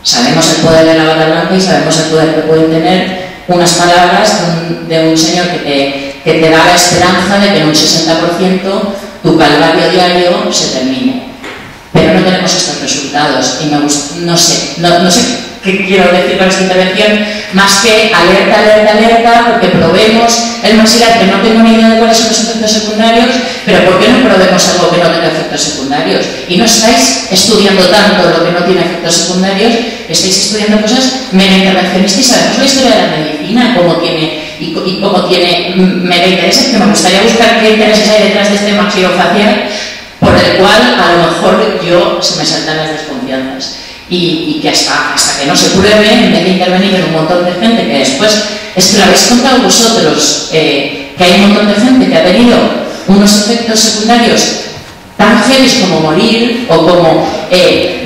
sabemos el poder de la bata blanca y sabemos el poder que pueden tener unas palabras de un señor que te da la esperanza de que en un 60% tu calvario diario se termine. Pero no tenemos estos resultados y no sé qué quiero decir con esta intervención, más que alerta, porque probemos el Masilar, que no tengo ni idea de cuáles son los efectos secundarios, pero ¿por qué no probemos algo que no tenga efectos secundarios? Y no estáis estudiando tanto lo que no tiene efectos secundarios, estáis estudiando cosas mera intervencionistas, y sabemos la historia de la medicina, cómo tiene y cómo tiene mega intereses, que me gustaría buscar qué intereses hay detrás de este maxilofacial, por el cual a lo mejor se me saltan las desconfianzas. Y que hasta que no se pruebe, en vez de intervenir en un montón de gente que después, es que lo habéis contado vosotros, que hay un montón de gente que ha tenido unos efectos secundarios tan heavy como morir, o como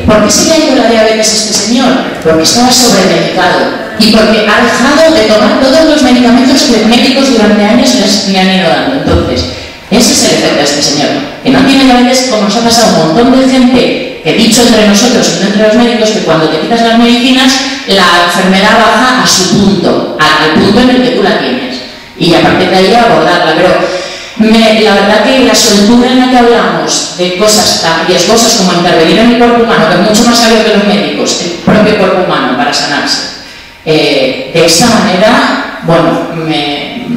¿por qué se le ha ido la diabetes a este señor? Porque estaba sobremedicado y porque ha dejado de tomar todos los medicamentos que médicos durante años le han ido dando. Entonces, ese es el efecto de este señor, que no tiene diabetes, como nos ha pasado a un montón de gente, que dicho entre nosotros y no entre los médicos, que cuando te quitas las medicinas, la enfermedad baja a su punto, al punto en el que tú la tienes, y a partir de ahí abordarla. Pero la verdad que la soltura en la que hablamos de cosas tan riesgosas como intervenir en el cuerpo humano, que es mucho más sabio que los médicos, el propio cuerpo humano para sanarse, de esa manera, bueno, me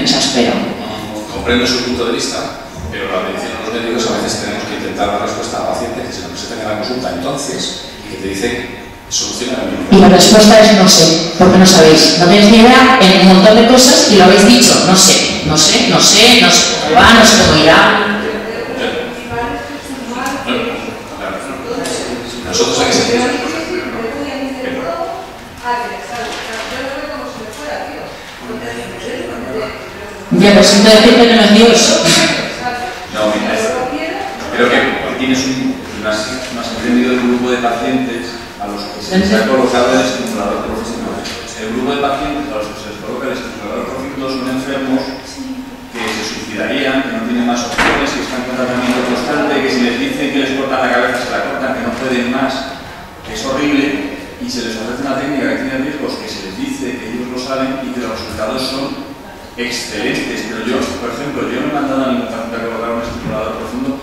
exaspera. Comprendo su punto de vista, pero la medicina de los médicos a veces tenemos que intentar dar respuesta a pacientes que se nos presenten en la consulta entonces y que te dicen soluciona la medicina. Y la respuesta es no sé, porque no sabéis. No tenéis ni idea en un montón de cosas y lo habéis dicho, no sé cómo va, no sé cómo irá. Nosotros hay que sentir. Ya, pero siento decirte que no es Dios. No, mira, creo que no has entendido el grupo de pacientes a los que se les ha colocado el estimulador profesional. El grupo de pacientes a los que se les coloca el estimulador profesional son enfermos que se suicidarían, que no tienen más opciones, que están con tratamiento constante, que si les dicen que les cortan la cabeza se la cortan, que no pueden más, que es horrible, y se les ofrece una técnica que tiene riesgos, que se les dice, que ellos lo saben y que los resultados son excelentes. Pero yo, por ejemplo, yo no he mandado a ningún paciente a colocar un estimulador profundo,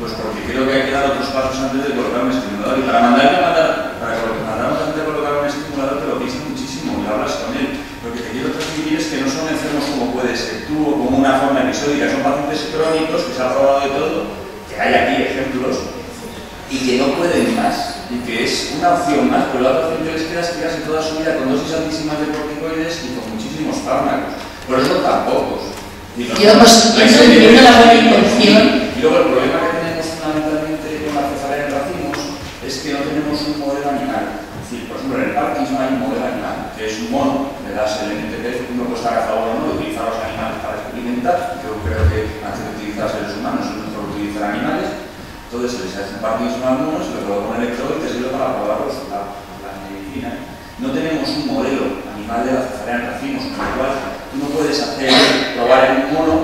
pues porque creo que hay que dar otros pasos antes de colocar un estimulador. Y para mandar a un paciente a colocar un estimulador te lo piensas muchísimo y hablas con él. Lo que te quiero transmitir es que no son enfermos como puedes ser tú o como una forma episódica, son pacientes crónicos que se ha probado de todo, que hay aquí ejemplos, y que no pueden más, y que es una opción más, pero la otra opción que les queda es quedarse toda su vida con dosis altísimas de corticoides y con muchísimos fármacos. Por eso tan pocos. Yo entiendo la buena intención. Y luego el problema que tenemos fundamentalmente con la cefalea en racimos es que no tenemos un modelo animal. Es decir, por ejemplo, en el Parkinson hay un modelo animal, que es un mono, le das el NTP, uno puede estar a favor o no de utilizar los animales para experimentar. Yo creo que antes de utilizar seres humanos es mejor utilizar animales. Entonces se les hace un Parkinson a algunos, se le coloca un electrodo y te sirve para probar la medicina. No tenemos un modelo animal de la cefalea en racimos, con lo cual tú no puedes probar en un mono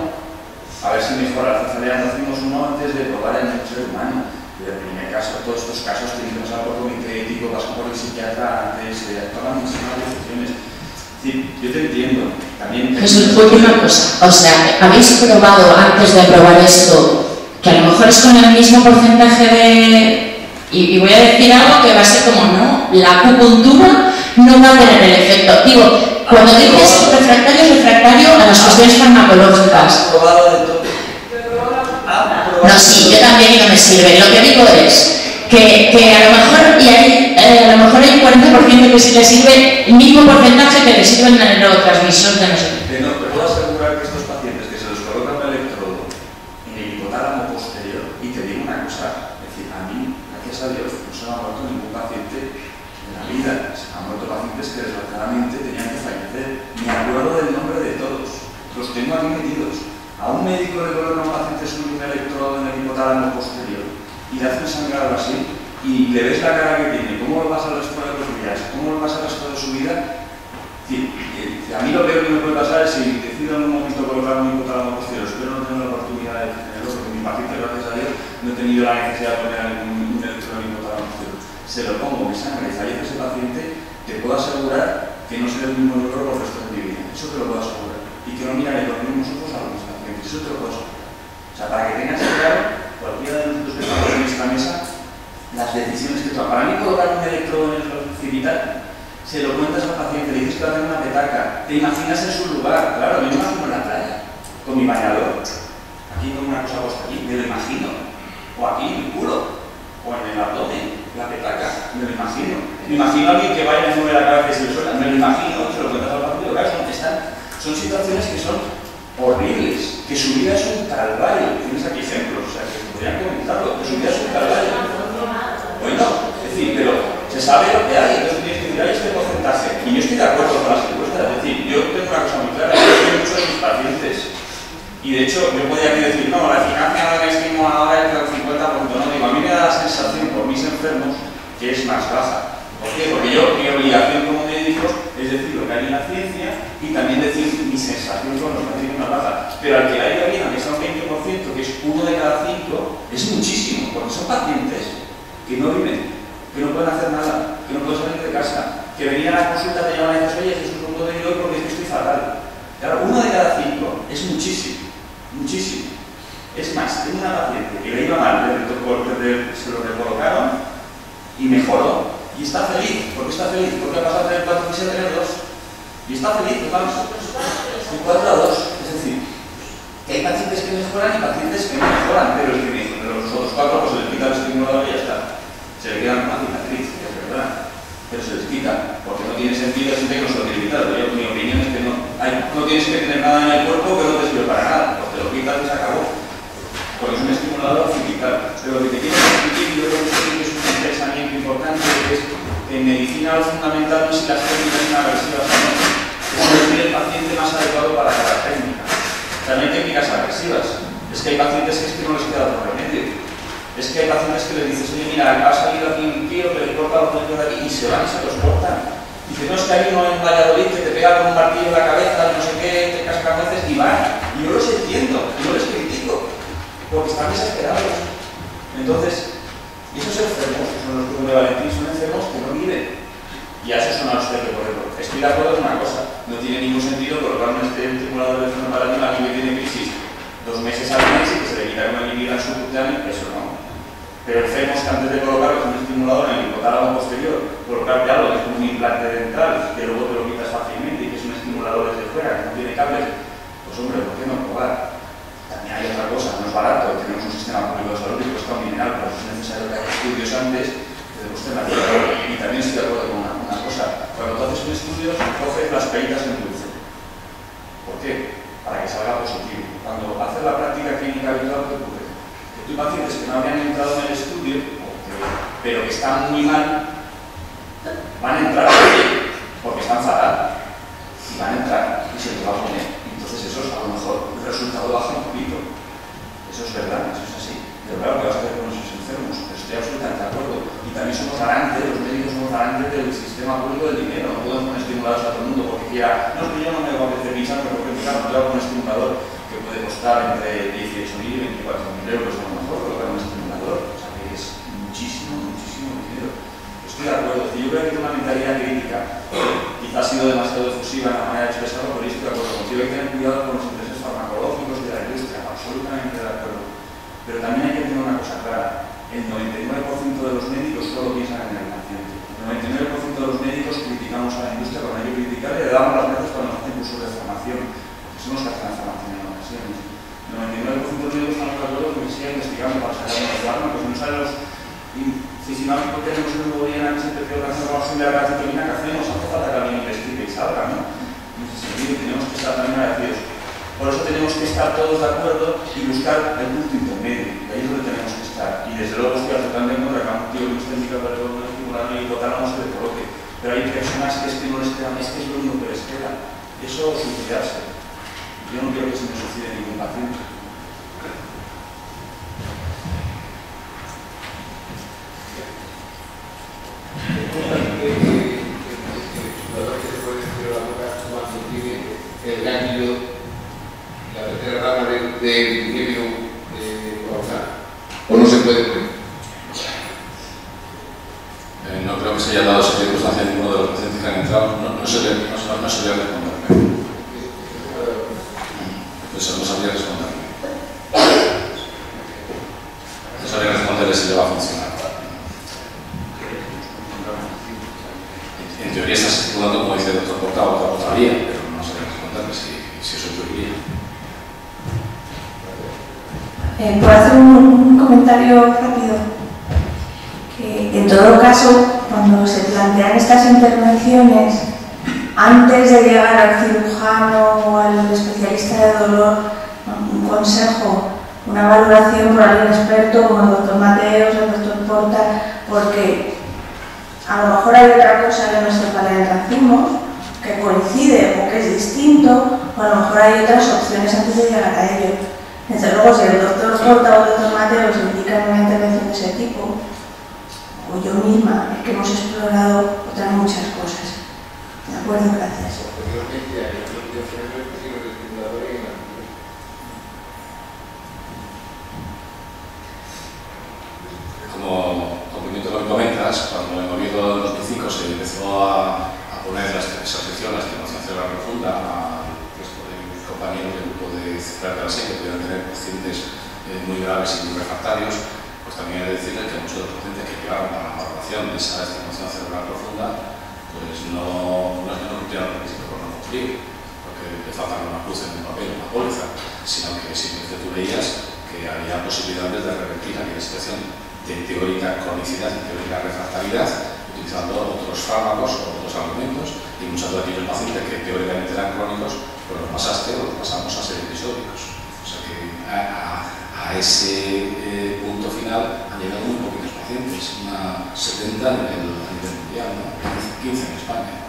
a ver si mejora la cefalea en racimos o no antes de probar en un ser humano. En el primer caso, todos estos casos tienen que pasar por comité ético, pasan por el psiquiatra antes, toman muchísimas decisiones. Es decir, yo te entiendo. También Jesús, última cosa. O sea, ¿habéis probado antes de probar esto que a lo mejor es con el mismo porcentaje de... Y voy a decir algo que va a ser como, no, la acupuntura no va a tener el efecto activo. Cuando dices refractario, es refractario a las cuestiones farmacológicas. No, sí, yo también y no me sirve. Lo que digo es que a lo mejor hay un 40% que sí le sirve, el mismo porcentaje que le sirve en el neurotransmisor de nosotros. No, te puedo asegurar que estos pacientes que se les coloca un electrodo en el hipotálamo posterior, y te digo una cosa, es decir, a mí, gracias a Dios, no se me ha muerto ningún paciente en la vida. Se han muerto pacientes que desgraciadamente tenían que fallecer. Me acuerdo del nombre de todos, los tengo aquí metidos. A un médico le coloca a un paciente un electrodo en el hipotálamo posterior y le hacen sangrar así y le ves la cara que tiene, cómo lo pasa el resto de los días, cómo lo pasa el resto de su vida. A mí lo peor que me puede pasar es si decido en un momento colocar un hipotálamo posterior. Espero no tener la oportunidad de tenerlo, porque mi paciente, gracias a Dios, no he tenido la necesidad de poner un electrodo en el hipotálamo posterior. Se lo pongo, me sangra y fallece ese paciente, te puedo asegurar que no seré el mismo dolor por el resto de mi vida. Eso te lo puedo asegurar. Y que no miraré con los mismos ojos a los pacientes. Eso te lo puedo asegurar. O sea, para que tengas claro, cualquiera de nosotros que estamos en esta mesa, las decisiones que toman. Para mí, colocar un electrodo en el occipital, se lo cuentas al paciente, le dices que va a tener una petaca, te imaginas en su lugar. Claro, yo me imagino en la playa, con mi bañador, aquí con una cosa puesta aquí, me lo imagino. O aquí, en el culo, o en el abdomen, la petaca, me lo imagino. Me imagino a alguien que vaya y mueve la cabeza y se le suena, me lo imagino, se lo cuentas al paciente, claro, están son situaciones que son horribles, que su vida es un calvario. Tienes aquí ejemplos, o sea, que podrían comentarlo, que su vida es un calvario. Bueno, es decir, pero se sabe lo que hay, entonces tienes que mirar este porcentaje. Y yo estoy de acuerdo con las encuestas, es decir, yo tengo una cosa muy clara, yo estoy mucho de mis pacientes. Y de hecho, yo podría aquí decir, no, la eficacia que estimo ahora es del 50%, no, digo, a mí me da la sensación por mis enfermos que es más baja. ¿Por qué? Porque yo, mi obligación como médico es decir lo que hay en la ciencia y también decir mi sensación con los pacientes más baja. Pero al que la haya bien, aunque sea un 20%, que es 1 de cada 5, es muchísimo, porque son pacientes que no viven, que no pueden hacer nada, que no pueden salir de casa, que venían a la consulta, te llaman y dices, oye, Jesús, no puedo ir hoy porque es que estoy fatal. Claro, 1 de cada 5 es muchísimo, muchísimo. Es más, tengo una paciente que le iba mal, se lo recolocaron y mejoró. Y está feliz. ¿Por qué está feliz? Porque ha pasado a tener 4 meses a tener 2. Y está feliz, vamos. De 4 a 2. Es decir, que hay pacientes que mejoran y pacientes que no mejoran, pero el que me dijo, de los otros 4 pues se les quita el estimulador y ya está. Se le queda una cicatriz, que es verdad. Pero se les quita, porque no tiene sentido siempre que no se lo tiene quitado. Yo, mi opinión es que no tienes que tener nada en el cuerpo que no te sirve para nada, porque te lo quitas y se acabó. Porque es un estimulador artificial. Pero lo que te quiero transmitir, yo creo que es un pensamiento importante, es que en medicina lo fundamental no es si las técnicas son agresivas o no, es elegir el paciente más adecuado para cada técnica. También hay técnicas agresivas. Es que hay pacientes que no les queda otro remedio. Es que hay pacientes que les dices, oye, mira, ha salido aquí un tío que le corta los dedos de aquí y se van y se los cortan. Dice, no, es que hay uno en Valladolid que te pega con un martillo en la cabeza, no sé qué, te casca nueces y van. Y yo los entiendo, y no les critico, porque están desesperados. Entonces, esos enfermos, que son los que de Valentín, son enfermos que no viven. Y a esos son a los que hay que correr. Estoy de acuerdo en una cosa, no tiene ningún sentido colocar un estimulador de fenomenología a alguien que tiene crisis 2 meses al mes y que se le quita una inhibida subcutánea, eso no. Pero enfermos que antes de colocarlos un estimulador en el hipotálamo posterior, colocarte algo que es como un implante dental, que luego te lo quitas fácilmente y que es un estimulador desde fuera, que no tiene cables, pues hombre, ¿por qué no probar? También hay otra cosa, no es barato, tenemos un sistema público de salud que cuesta un mineral, pero es necesario que haya estudios antes que demuestren la calidad. Y también estoy de acuerdo con una cosa, cuando tú haces un estudio, coges las peritas en dulce. ¿Por qué? Para que salga positivo. Cuando haces la práctica clínica habitual, ¿qué ocurre? Que tú pacientes que no habían entrado en el estudio, pero que están muy mal, van a entrar porque están fatal. Y van a entrar y se les va a poner. Entonces eso a lo mejor el resultado baja un poquito. Eso es verdad, eso es así. Pero claro, ¿qué vas a hacer con esos enfermos? Pero estoy absolutamente de acuerdo. Y también somos garantes, los médicos somos garantes del sistema público del dinero. No podemos poner estimulados a todo el mundo porque quiera, no, es que yo no me voy a meter pinchar, pero porque claro, no le hago un estimulador que puede costar entre 18.000 y 24.000 euros a lo mejor colocar un estimulador. O sea que es muchísimo, muchísimo dinero. Estoy de acuerdo. Yo creo que hay una mentalidad crítica. Quizás ha sido demasiado efusiva en la manera de expresarlo, pero estoy de acuerdo contigo. Hay que tener cuidado con los intereses farmacológicos de la industria, absolutamente de acuerdo. Pero también hay que tener una cosa clara. El 99% de los médicos solo piensan en el paciente. El 99% de los médicos criticamos a la industria cuando hay que criticarle, le damos las gracias cuando nos hacen cursos de formación. Son los que hacen la formación en ocasiones. El 99% de los médicos estamos de acuerdo con que siga investigando para sacar los fármacos. No saben los... Si no tenemos un nuevo día en ese tercio de la gracitomina, ¿qué hacemos? Hace falta que alguien investigue y salga, ¿no? En ese sentido tenemos que estar también agradecidos. Por eso tenemos que estar todos de acuerdo y buscar el punto intermedio. Y ahí es donde tenemos que estar. Y desde luego estoy absolutamente en contra que a un tío que usted indica para el estimular y hipotálamo se le coloque. Pero hay personas que es que no les quedan, es que es lo único que les queda. Eso suicidarse. Yo no quiero que se me suicide ningún paciente. El ganglio, la tercera rama del principio o no se puede poner. No creo que se haya dado circunstancia a ninguno de los pacientes que han entrado, no se le responderme. Eso no sabría responderme. No sabría responderle si le va a funcionar. En teoría estás estipulando, como dice el doctor Porta, otra vía, pero no sabría responderle si eso ocurriría. ¿Puedo hacer un comentario rápido? Que en todo caso, cuando se plantean estas intervenciones, antes de llegar al cirujano o al especialista de dolor, un consejo, una valoración por alguien experto como el doctor Mateos, el doctor Porta, porque a lo mejor hay otra cosa que nuestro paleoantracimos que coincide o que es distinto, o a lo mejor hay otras opciones antes de llegar a ello. Desde luego, si el doctor Porta o el doctor Mateos indican una intervención de ese tipo, o yo misma, es que hemos explorado otras muchas cosas. ¿De acuerdo? Gracias. Como complemento lo que comentas, cuando en el gobierno del 2005 se empezó a poner esa sección, la estimulación cerebral profunda, al resto de mis compañeros del grupo de cerebral de la SEC que pudieran tener pacientes muy graves y muy refractarios, pues también he de decirles que muchos de los pacientes que llegaron a la valoración de esa estimulación cerebral profunda, pues no es que no cumplieran los requisitos por no cumplir, porque le faltaba una cruz en el papel, una póliza, sino que simplemente tú veías que había posibilidades de revertir aquella situación de teórica cronicidad y teórica refractariedad utilizando otros fármacos o otros argumentos, y muchos de aquellos pacientes que teóricamente eran crónicos pues los pasaste o los pasamos a ser episódicos. O sea que a ese punto final han llegado muy poquitos pacientes, una 70 a nivel mundial, ¿no? 15 en España.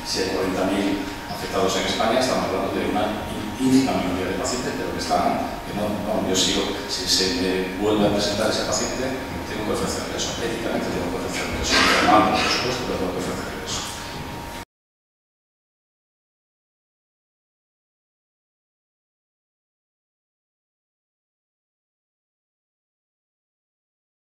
Si hay 40.000 afectados en España, estamos hablando de una ínfima minoría de pacientes, pero que están, que no, yo sigo, si se me vuelve a presentar ese paciente, tengo que ofrecerle eso, éticamente tengo que ofrecerle eso,